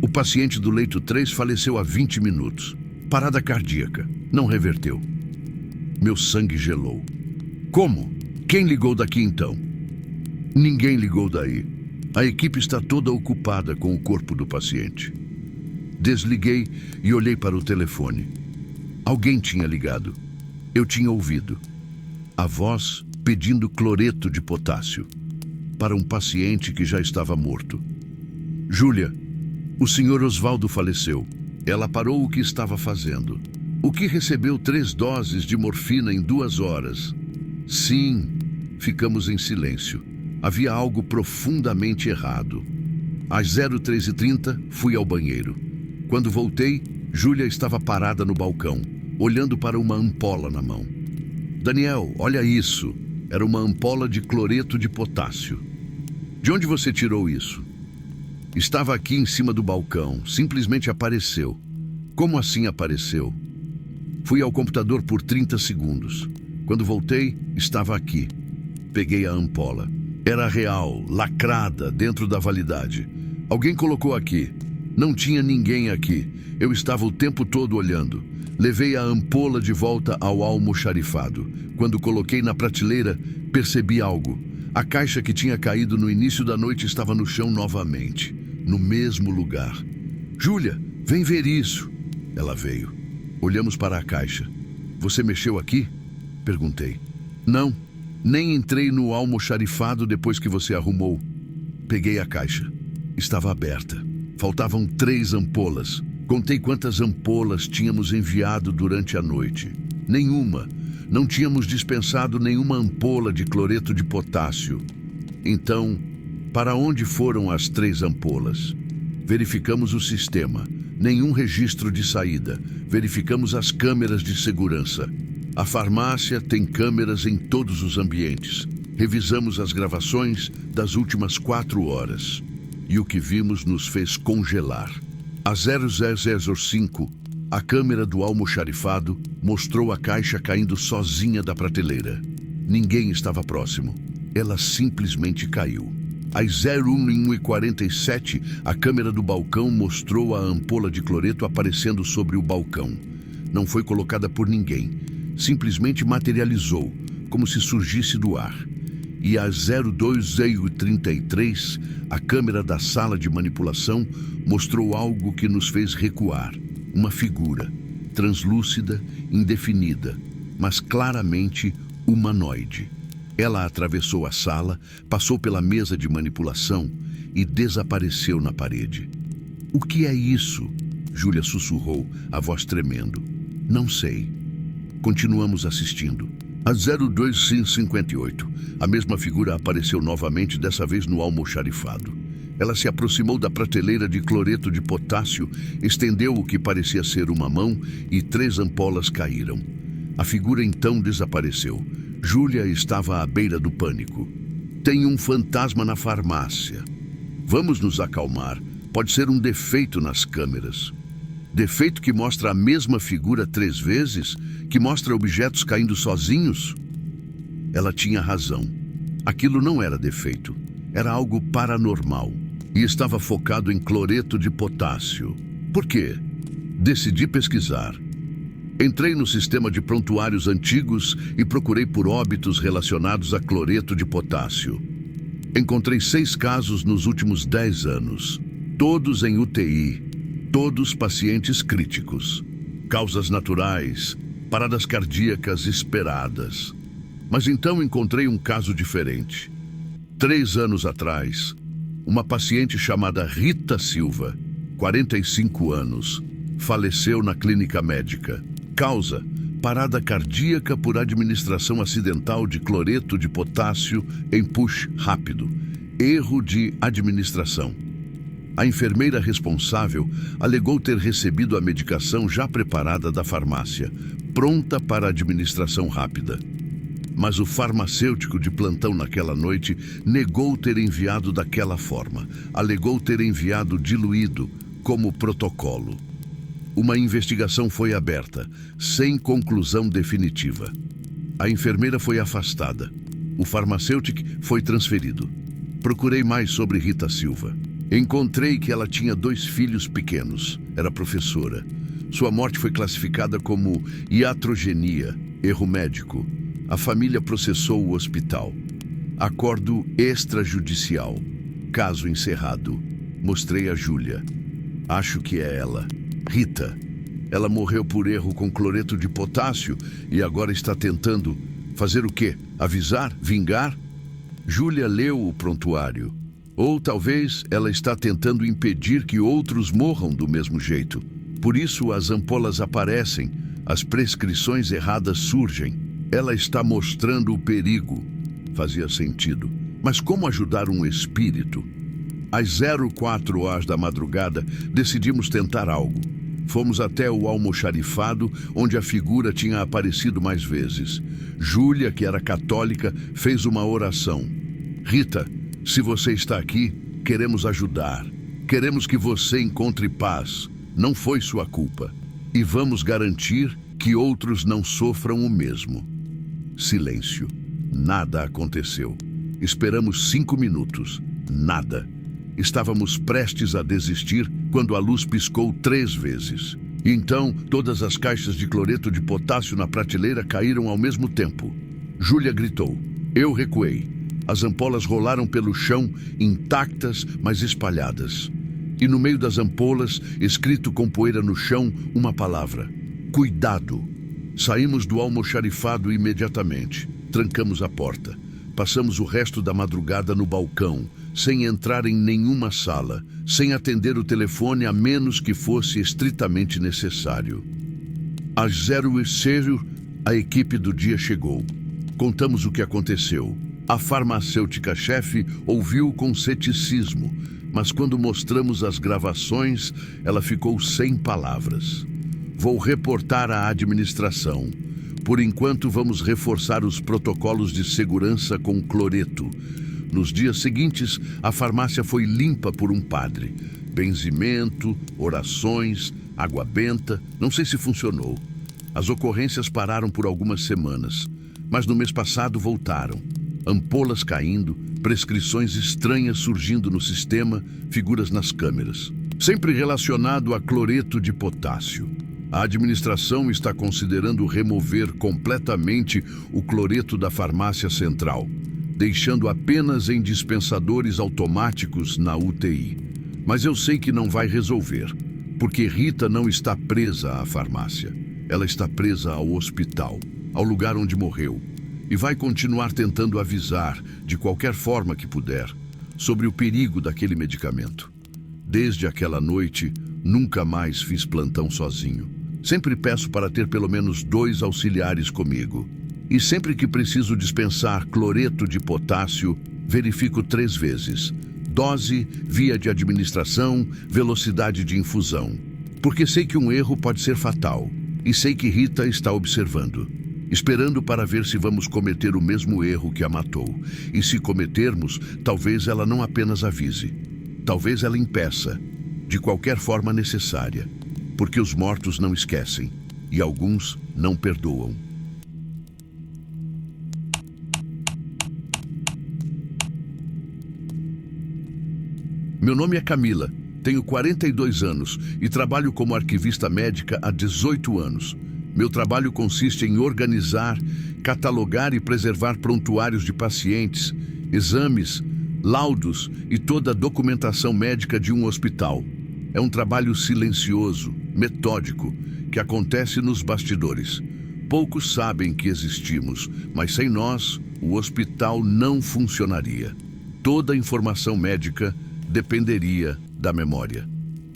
o paciente do leito 3 faleceu há 20 minutos. Parada cardíaca. Não reverteu. Meu sangue gelou. Como? Quem ligou daqui então? Ninguém ligou daí. A equipe está toda ocupada com o corpo do paciente. Desliguei e olhei para o telefone. Alguém tinha ligado. Eu tinha ouvido. A voz pedindo cloreto de potássio para um paciente que já estava morto. Júlia, o senhor Osvaldo faleceu. Ela parou o que estava fazendo. O que recebeu 3 doses de morfina em 2 horas. Sim, ficamos em silêncio. Havia algo profundamente errado. Às 03h30, fui ao banheiro. Quando voltei, Júlia estava parada no balcão, olhando para uma ampola na mão. Daniel, olha isso. Era uma ampola de cloreto de potássio. De onde você tirou isso? Estava aqui em cima do balcão, simplesmente apareceu. Como assim apareceu? Fui ao computador por 30 segundos. Quando voltei, estava aqui. Peguei a ampola. Era real, lacrada, dentro da validade. Alguém colocou aqui. Não tinha ninguém aqui. Eu estava o tempo todo olhando. Levei a ampola de volta ao almoxarifado. Quando coloquei na prateleira, percebi algo. A caixa que tinha caído no início da noite estava no chão novamente, no mesmo lugar. Júlia, vem ver isso. Ela veio. Olhamos para a caixa. Você mexeu aqui? Perguntei. Não, nem entrei no almoxarifado depois que você arrumou. Peguei a caixa. Estava aberta. Faltavam 3 ampolas. Contei quantas ampolas tínhamos enviado durante a noite. Nenhuma. Não tínhamos dispensado nenhuma ampola de cloreto de potássio. Então, para onde foram as 3 ampolas? Verificamos o sistema. Nenhum registro de saída. Verificamos as câmeras de segurança. A farmácia tem câmeras em todos os ambientes. Revisamos as gravações das últimas 4 horas. E o que vimos nos fez congelar. Às 00:05, a câmera do almoxarifado mostrou a caixa caindo sozinha da prateleira. Ninguém estava próximo. Ela simplesmente caiu. Às 01:47, a câmera do balcão mostrou a ampola de cloreto aparecendo sobre o balcão. Não foi colocada por ninguém. Simplesmente materializou, como se surgisse do ar. E às 02:33, a câmera da sala de manipulação mostrou algo que nos fez recuar. Uma figura, translúcida, indefinida, mas claramente humanoide. Ela atravessou a sala, passou pela mesa de manipulação e desapareceu na parede. O que é isso? Júlia sussurrou, a voz tremendo. Não sei. Continuamos assistindo. Às 02:58, a mesma figura apareceu novamente, dessa vez no almoxarifado. Ela se aproximou da prateleira de cloreto de potássio, estendeu o que parecia ser uma mão e 3 ampolas caíram. A figura então desapareceu. Júlia estava à beira do pânico. Tem um fantasma na farmácia. Vamos nos acalmar. Pode ser um defeito nas câmeras. Defeito que mostra a mesma figura 3 vezes? Que mostra objetos caindo sozinhos? Ela tinha razão. Aquilo não era defeito. Era algo paranormal. E estava focado em cloreto de potássio. Por quê? Decidi pesquisar. Entrei no sistema de prontuários antigos e procurei por óbitos relacionados a cloreto de potássio. Encontrei 6 casos nos últimos 10 anos. Todos em UTI. Todos pacientes críticos. Causas naturais. Paradas cardíacas esperadas. Mas então encontrei um caso diferente. 3 anos atrás, uma paciente chamada Rita Silva, 45 anos, faleceu na clínica médica. Causa: parada cardíaca por administração acidental de cloreto de potássio em push rápido. Erro de administração. A enfermeira responsável alegou ter recebido a medicação já preparada da farmácia, pronta para administração rápida. Mas o farmacêutico de plantão naquela noite negou ter enviado daquela forma. Alegou ter enviado diluído, como protocolo. Uma investigação foi aberta, sem conclusão definitiva. A enfermeira foi afastada. O farmacêutico foi transferido. Procurei mais sobre Rita Silva. Encontrei que ela tinha 2 filhos pequenos. Era professora. Sua morte foi classificada como iatrogenia, erro médico. A família processou o hospital. Acordo extrajudicial. Caso encerrado. Mostrei a Júlia. Acho que é ela. Rita. Ela morreu por erro com cloreto de potássio e agora está tentando fazer o quê? Avisar? Vingar? Júlia leu o prontuário. Ou talvez ela está tentando impedir que outros morram do mesmo jeito. Por isso as ampolas aparecem, as prescrições erradas surgem. Ela está mostrando o perigo. Fazia sentido. Mas como ajudar um espírito? Às 04 horas da madrugada, decidimos tentar algo. Fomos até o almoxarifado, onde a figura tinha aparecido mais vezes. Júlia, que era católica, fez uma oração. Rita, se você está aqui, queremos ajudar. Queremos que você encontre paz. Não foi sua culpa. E vamos garantir que outros não sofram o mesmo. Silêncio. Nada aconteceu. Esperamos 5 minutos. Nada. Estávamos prestes a desistir quando a luz piscou 3 vezes. E então, todas as caixas de cloreto de potássio na prateleira caíram ao mesmo tempo. Júlia gritou. Eu recuei. As ampolas rolaram pelo chão, intactas, mas espalhadas. E no meio das ampolas, escrito com poeira no chão, uma palavra. Cuidado. Saímos do almoxarifado imediatamente. Trancamos a porta. Passamos o resto da madrugada no balcão, sem entrar em nenhuma sala, sem atender o telefone a menos que fosse estritamente necessário. Às 06, a equipe do dia chegou. Contamos o que aconteceu. A farmacêutica-chefe ouviu com ceticismo, mas quando mostramos as gravações, ela ficou sem palavras. Vou reportar à administração. Por enquanto, vamos reforçar os protocolos de segurança com cloreto. Nos dias seguintes, a farmácia foi limpa por um padre. Benzimento, orações, água benta, não sei se funcionou. As ocorrências pararam por algumas semanas, mas no mês passado voltaram. Ampolas caindo, prescrições estranhas surgindo no sistema, figuras nas câmeras. Sempre relacionado a cloreto de potássio. A administração está considerando remover completamente o cloreto da farmácia central, deixando apenas em dispensadores automáticos na UTI. Mas eu sei que não vai resolver, porque Rita não está presa à farmácia. Ela está presa ao hospital, ao lugar onde morreu, e vai continuar tentando avisar, de qualquer forma que puder, sobre o perigo daquele medicamento. Desde aquela noite, nunca mais fiz plantão sozinho. Sempre peço para ter pelo menos 2 auxiliares comigo. E sempre que preciso dispensar cloreto de potássio, verifico 3 vezes. Dose, via de administração, velocidade de infusão. Porque sei que um erro pode ser fatal. E sei que Rita está observando. esperando para ver se vamos cometer o mesmo erro que a matou. E se cometermos, talvez ela não apenas avise, talvez ela impeça, de qualquer forma necessária, porque os mortos não esquecem e alguns não perdoam. Meu nome é Camila, tenho 42 anos e trabalho como arquivista médica há 18 anos. Meu trabalho consiste em organizar, catalogar e preservar prontuários de pacientes, exames, laudos e toda a documentação médica de um hospital. É um trabalho silencioso, metódico, que acontece nos bastidores. Poucos sabem que existimos, mas sem nós, o hospital não funcionaria. Toda a informação médica dependeria da memória.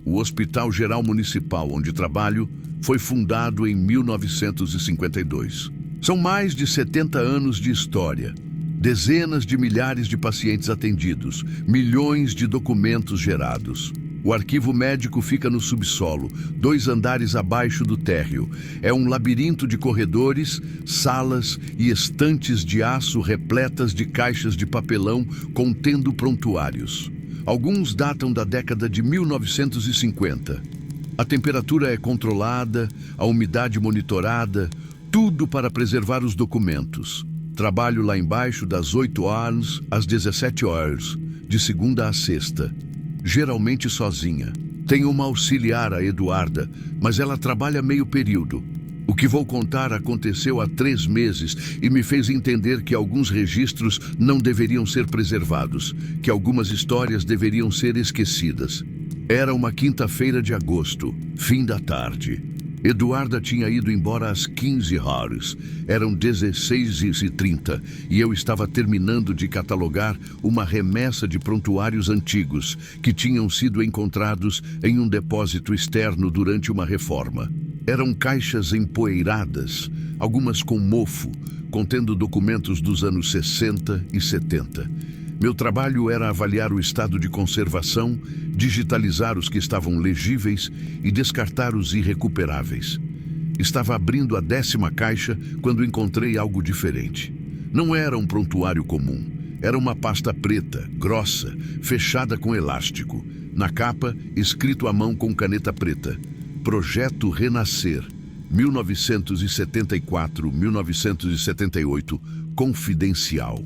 O Hospital Geral Municipal, onde trabalho, foi fundado em 1952. São mais de 70 anos de história, dezenas de milhares de pacientes atendidos, milhões de documentos gerados. O arquivo médico fica no subsolo, 2 andares abaixo do térreo. É um labirinto de corredores, salas e estantes de aço repletas de caixas de papelão contendo prontuários. Alguns datam da década de 1950. A temperatura é controlada, a umidade monitorada, tudo para preservar os documentos. Trabalho lá embaixo das 8 horas às 17 horas, de segunda a sexta. Geralmente sozinha. Tenho uma auxiliar, a Eduarda, mas ela trabalha meio período. O que vou contar aconteceu há 3 meses e me fez entender que alguns registros não deveriam ser preservados, que algumas histórias deveriam ser esquecidas. Era uma quinta-feira de agosto, fim da tarde. Eduarda tinha ido embora às 15 horas. Eram 16h30 e eu estava terminando de catalogar uma remessa de prontuários antigos que tinham sido encontrados em um depósito externo durante uma reforma. Eram caixas empoeiradas, algumas com mofo, contendo documentos dos anos 60 e 70. Meu trabalho era avaliar o estado de conservação, digitalizar os que estavam legíveis e descartar os irrecuperáveis. Estava abrindo a 10ª caixa quando encontrei algo diferente. Não era um prontuário comum. Era uma pasta preta, grossa, fechada com elástico. Na capa, escrito à mão com caneta preta: Projeto Renascer, 1974-1978, confidencial.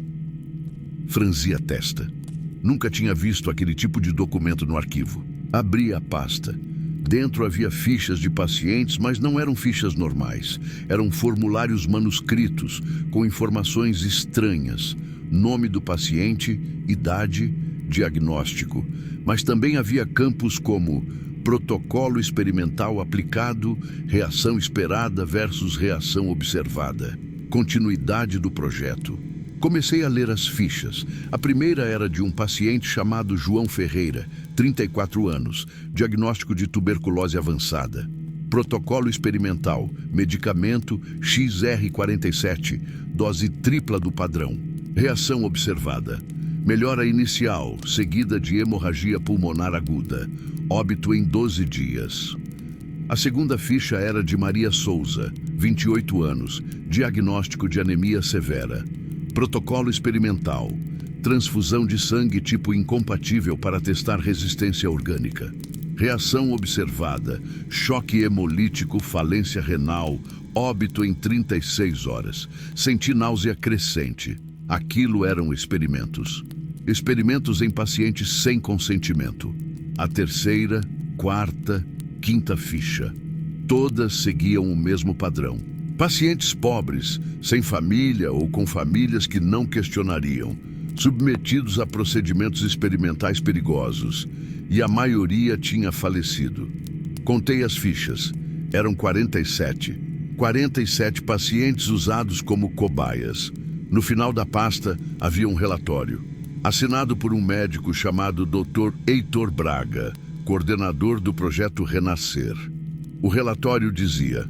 Franzi a testa. Nunca tinha visto aquele tipo de documento no arquivo. Abri a pasta. Dentro havia fichas de pacientes, mas não eram fichas normais. Eram formulários manuscritos, com informações estranhas. Nome do paciente, idade, diagnóstico. Mas também havia campos como protocolo experimental aplicado, reação esperada versus reação observada. Continuidade do projeto. Comecei a ler as fichas. A primeira era de um paciente chamado João Ferreira, 34 anos, diagnóstico de tuberculose avançada. Protocolo experimental, medicamento XR47, dose tripla do padrão. Reação observada. Melhora inicial, seguida de hemorragia pulmonar aguda. Óbito em 12 dias. A segunda ficha era de Maria Souza, 28 anos, diagnóstico de anemia severa. Protocolo experimental. Transfusão de sangue tipo incompatível para testar resistência orgânica. Reação observada. Choque hemolítico, falência renal, óbito em 36 horas. Senti náusea crescente. Aquilo eram experimentos. Experimentos em pacientes sem consentimento. A terceira, quarta, quinta ficha. Todas seguiam o mesmo padrão. Pacientes pobres, sem família ou com famílias que não questionariam, submetidos a procedimentos experimentais perigosos, e a maioria tinha falecido. Contei as fichas. Eram 47. 47 pacientes usados como cobaias. No final da pasta havia um relatório, assinado por um médico chamado Dr. Heitor Braga, coordenador do projeto Renascer. O relatório dizia: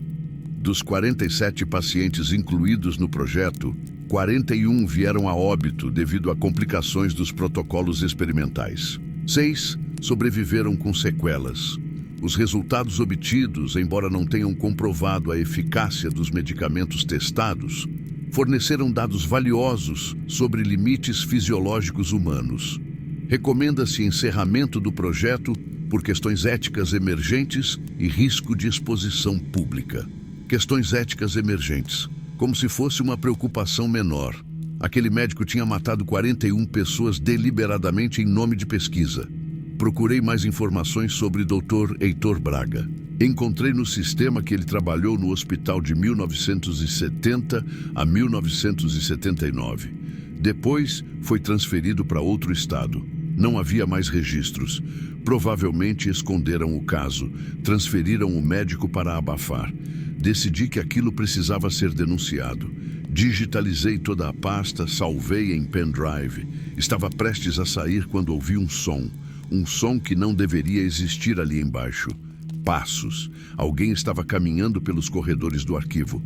dos 47 pacientes incluídos no projeto, 41 vieram a óbito devido a complicações dos protocolos experimentais. 6 sobreviveram com sequelas. Os resultados obtidos, embora não tenham comprovado a eficácia dos medicamentos testados, forneceram dados valiosos sobre limites fisiológicos humanos. Recomenda-se encerramento do projeto por questões éticas emergentes e risco de exposição pública. Questões éticas emergentes, como se fosse uma preocupação menor. Aquele médico tinha matado 41 pessoas deliberadamente em nome de pesquisa. Procurei mais informações sobre Dr. Heitor Braga. Encontrei no sistema que ele trabalhou no hospital de 1970 a 1979. Depois, foi transferido para outro estado. Não havia mais registros. Provavelmente esconderam o caso. Transferiram o médico para abafar. Decidi que aquilo precisava ser denunciado. Digitalizei toda a pasta, salvei em pendrive. Estava prestes a sair quando ouvi um som. Um som que não deveria existir ali embaixo. Passos. Alguém estava caminhando pelos corredores do arquivo.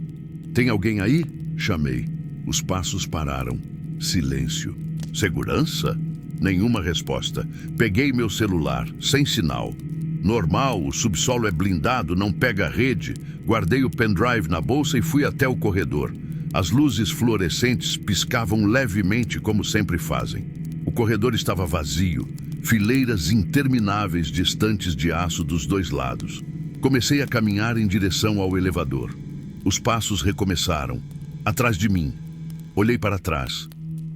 Tem alguém aí? Chamei. Os passos pararam. Silêncio. Segurança? Nenhuma resposta. Peguei meu celular, sem sinal. Normal, o subsolo é blindado, não pega rede. Guardei o pendrive na bolsa e fui até o corredor. As luzes fluorescentes piscavam levemente, como sempre fazem. O corredor estava vazio. Fileiras intermináveis de estantes de aço dos dois lados. Comecei a caminhar em direção ao elevador. Os passos recomeçaram. Atrás de mim. Olhei para trás.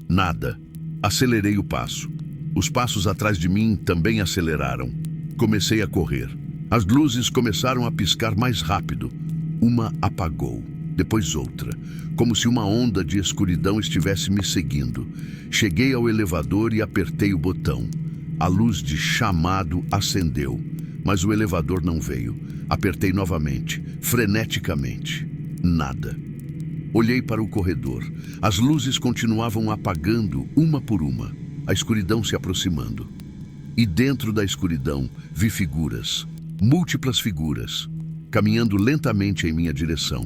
Nada. Acelerei o passo. Os passos atrás de mim também aceleraram. Comecei a correr. As luzes começaram a piscar mais rápido. Uma apagou, depois outra, como se uma onda de escuridão estivesse me seguindo. Cheguei ao elevador e apertei o botão. A luz de chamado acendeu, mas o elevador não veio. Apertei novamente, freneticamente. Nada. Olhei para o corredor. As luzes continuavam apagando, uma por uma. A escuridão se aproximando. E dentro da escuridão, vi figuras, múltiplas figuras, caminhando lentamente em minha direção.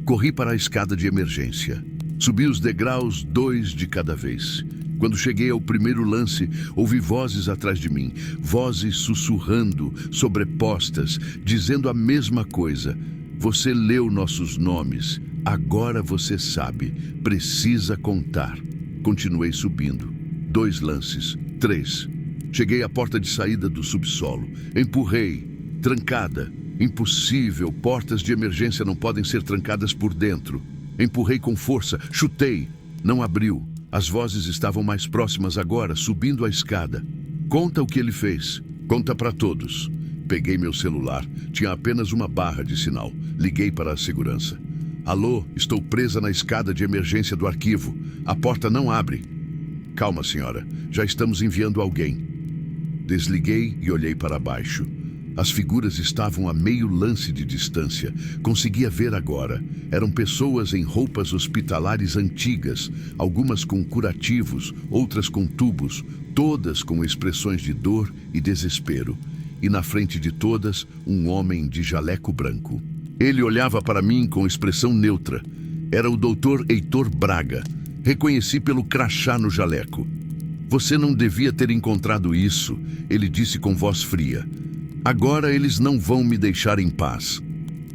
Corri para a escada de emergência. Subi os degraus, 2 de cada vez. Quando cheguei ao primeiro lance, ouvi vozes atrás de mim, vozes sussurrando, sobrepostas, dizendo a mesma coisa. Você leu nossos nomes, agora você sabe, precisa contar. Continuei subindo. 2 lances, 3. Cheguei à porta de saída do subsolo. Empurrei, trancada. Impossível, portas de emergência não podem ser trancadas por dentro. Empurrei com força, chutei. Não abriu. As vozes estavam mais próximas agora, subindo a escada. Conta o que ele fez. Conta para todos. Peguei meu celular. Tinha apenas uma barra de sinal. Liguei para a segurança. Alô, estou presa na escada de emergência do arquivo. A porta não abre. Calma, senhora. Já estamos enviando alguém. Desliguei e olhei para baixo. As figuras estavam a meio lance de distância. Conseguia ver agora. Eram pessoas em roupas hospitalares antigas, algumas com curativos, outras com tubos, todas com expressões de dor e desespero. E na frente de todas, um homem de jaleco branco. Ele olhava para mim com expressão neutra. Era o Dr. Heitor Braga. Reconheci pelo crachá no jaleco. Você não devia ter encontrado isso, ele disse com voz fria. Agora eles não vão me deixar em paz.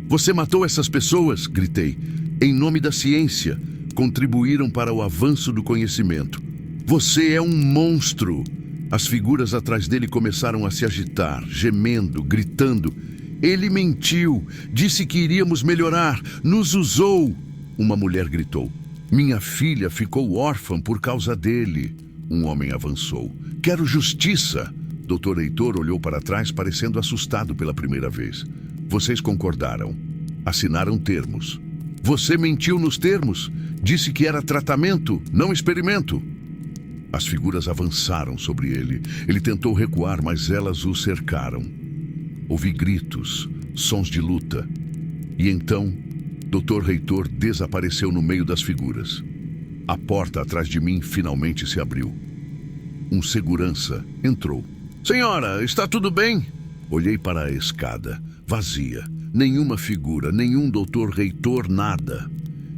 Você matou essas pessoas, gritei. Em nome da ciência, contribuíram para o avanço do conhecimento. Você é um monstro. As figuras atrás dele começaram a se agitar, gemendo, gritando. Ele mentiu, disse que iríamos melhorar, nos usou. Uma mulher gritou. Minha filha ficou órfã por causa dele. Um homem avançou. Quero justiça. Dr. Heitor olhou para trás, parecendo assustado pela primeira vez. Vocês concordaram. Assinaram termos. Você mentiu nos termos. Disse que era tratamento, não experimento. As figuras avançaram sobre ele. Ele tentou recuar, mas elas o cercaram. Ouvi gritos, sons de luta. E então, Dr. Heitor desapareceu no meio das figuras. A porta atrás de mim finalmente se abriu. Um segurança entrou. Senhora, está tudo bem? Olhei para a escada, vazia. Nenhuma figura, nenhum Dr. Heitor, nada.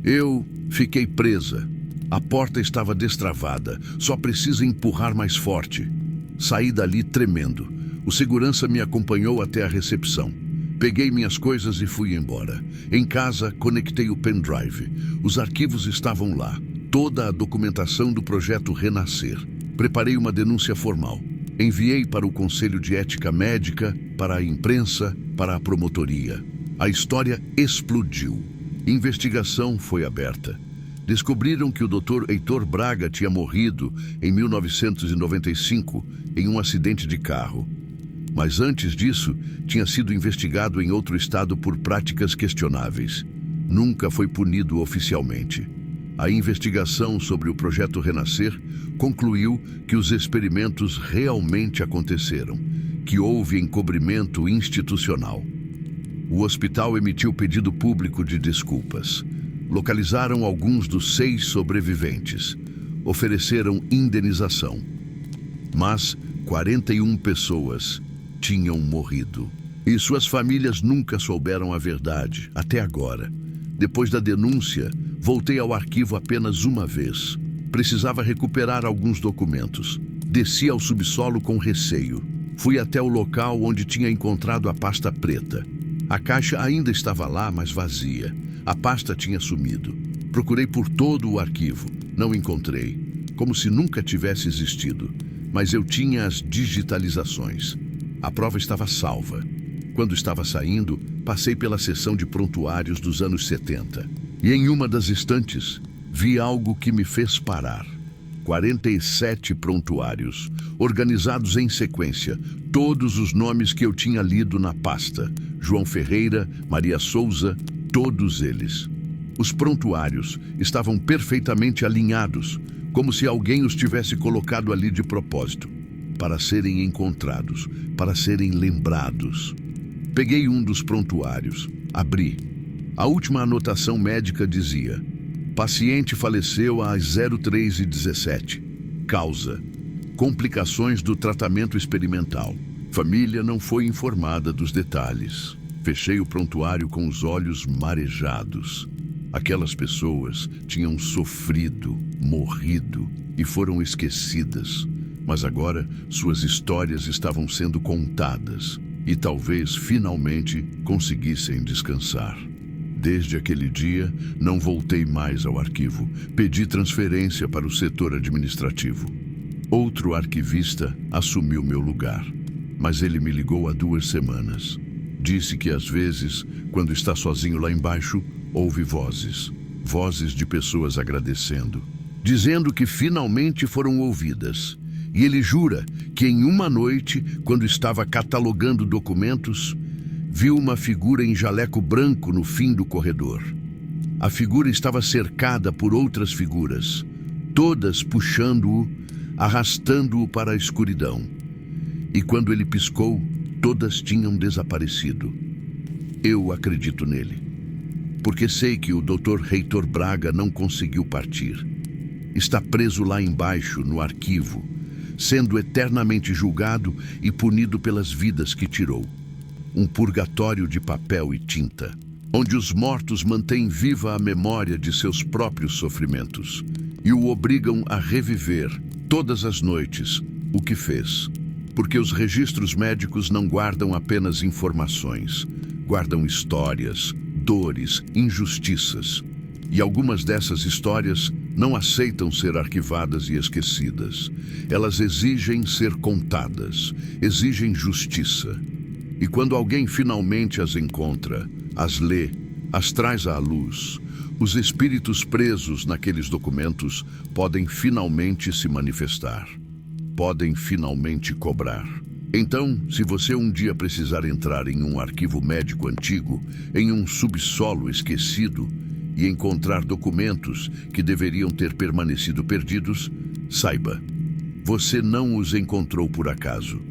Eu fiquei presa. A porta estava destravada, só precisa empurrar mais forte. Saí dali tremendo. O segurança me acompanhou até a recepção. Peguei minhas coisas e fui embora. Em casa, conectei o pendrive. Os arquivos estavam lá. Toda a documentação do projeto Renascer. Preparei uma denúncia formal. Enviei para o Conselho de Ética Médica, para a imprensa, para a promotoria. A história explodiu. Investigação foi aberta. Descobriram que o Dr. Heitor Braga tinha morrido em 1995 em um acidente de carro. Mas antes disso, tinha sido investigado em outro estado por práticas questionáveis. Nunca foi punido oficialmente. A investigação sobre o projeto Renascer concluiu que os experimentos realmente aconteceram, que houve encobrimento institucional. O hospital emitiu pedido público de desculpas. Localizaram alguns dos 6 sobreviventes. Ofereceram indenização. Mas 41 pessoas tinham morrido. E suas famílias nunca souberam a verdade, até agora. Depois da denúncia, voltei ao arquivo apenas uma vez. Precisava recuperar alguns documentos. Desci ao subsolo com receio. Fui até o local onde tinha encontrado a pasta preta. A caixa ainda estava lá, mas vazia. A pasta tinha sumido. Procurei por todo o arquivo. Não encontrei. Como se nunca tivesse existido. Mas eu tinha as digitalizações. A prova estava salva. Quando estava saindo, passei pela seção de prontuários dos anos 70. E em uma das estantes, vi algo que me fez parar. 47 prontuários, organizados em sequência, todos os nomes que eu tinha lido na pasta. João Ferreira, Maria Souza, todos eles. Os prontuários estavam perfeitamente alinhados, como se alguém os tivesse colocado ali de propósito, para serem encontrados, para serem lembrados. Peguei um dos prontuários, abri. A última anotação médica dizia: paciente faleceu às 03h17. Causa: complicações do tratamento experimental. Família não foi informada dos detalhes. Fechei o prontuário com os olhos marejados. Aquelas pessoas tinham sofrido, morrido e foram esquecidas. Mas agora suas histórias estavam sendo contadas e talvez finalmente conseguissem descansar. Desde aquele dia, não voltei mais ao arquivo. Pedi transferência para o setor administrativo. Outro arquivista assumiu meu lugar, mas ele me ligou há 2 semanas. Disse que às vezes, quando está sozinho lá embaixo, ouve vozes. Vozes de pessoas agradecendo, dizendo que finalmente foram ouvidas. E ele jura que em uma noite, quando estava catalogando documentos, viu uma figura em jaleco branco no fim do corredor. A figura estava cercada por outras figuras, todas puxando-o, arrastando-o para a escuridão. E quando ele piscou, todas tinham desaparecido. Eu acredito nele, porque sei que o Dr. Heitor Braga não conseguiu partir. Está preso lá embaixo, no arquivo, sendo eternamente julgado e punido pelas vidas que tirou. Um purgatório de papel e tinta, onde os mortos mantêm viva a memória de seus próprios sofrimentos e o obrigam a reviver, todas as noites, o que fez. Porque os registros médicos não guardam apenas informações, guardam histórias, dores, injustiças. E algumas dessas histórias não aceitam ser arquivadas e esquecidas. Elas exigem ser contadas, exigem justiça. E quando alguém finalmente as encontra, as lê, as traz à luz, os espíritos presos naqueles documentos podem finalmente se manifestar. Podem finalmente cobrar. Então, se você um dia precisar entrar em um arquivo médico antigo, em um subsolo esquecido, e encontrar documentos que deveriam ter permanecido perdidos, saiba, você não os encontrou por acaso.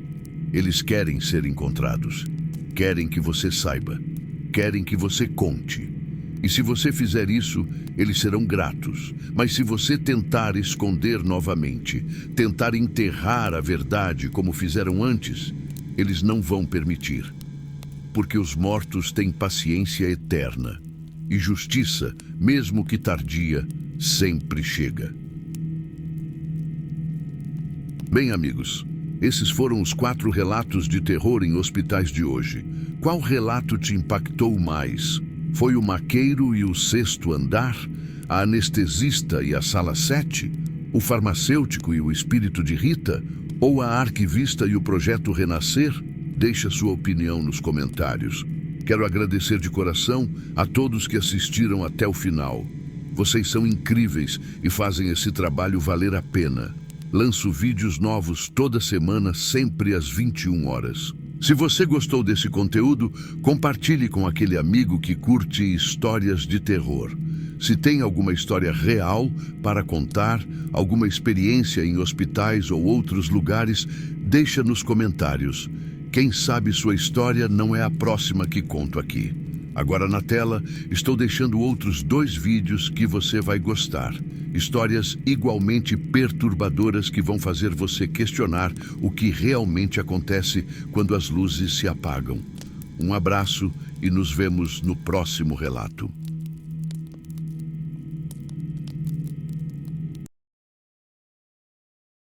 Eles querem ser encontrados, querem que você saiba, querem que você conte. E se você fizer isso, eles serão gratos. Mas se você tentar esconder novamente, tentar enterrar a verdade como fizeram antes, eles não vão permitir. Porque os mortos têm paciência eterna. E justiça, mesmo que tardia, sempre chega. Bem, amigos, Esses foram os 4 relatos de terror em hospitais de hoje. Qual relato te impactou mais? Foi o maqueiro e o 6º andar? A anestesista e a sala 7? O farmacêutico e o espírito de Rita? Ou a arquivista e o projeto Renascer? Deixa sua opinião nos comentários. Quero agradecer de coração a todos que assistiram até o final. Vocês são incríveis e fazem esse trabalho valer a pena. Lanço vídeos novos toda semana, sempre às 21 horas. Se você gostou desse conteúdo, compartilhe com aquele amigo que curte histórias de terror. Se tem alguma história real para contar, alguma experiência em hospitais ou outros lugares, deixa nos comentários. Quem sabe sua história não é a próxima que conto aqui. Agora na tela, estou deixando outros 2 vídeos que você vai gostar. Histórias igualmente perturbadoras que vão fazer você questionar o que realmente acontece quando as luzes se apagam. Um abraço e nos vemos no próximo relato.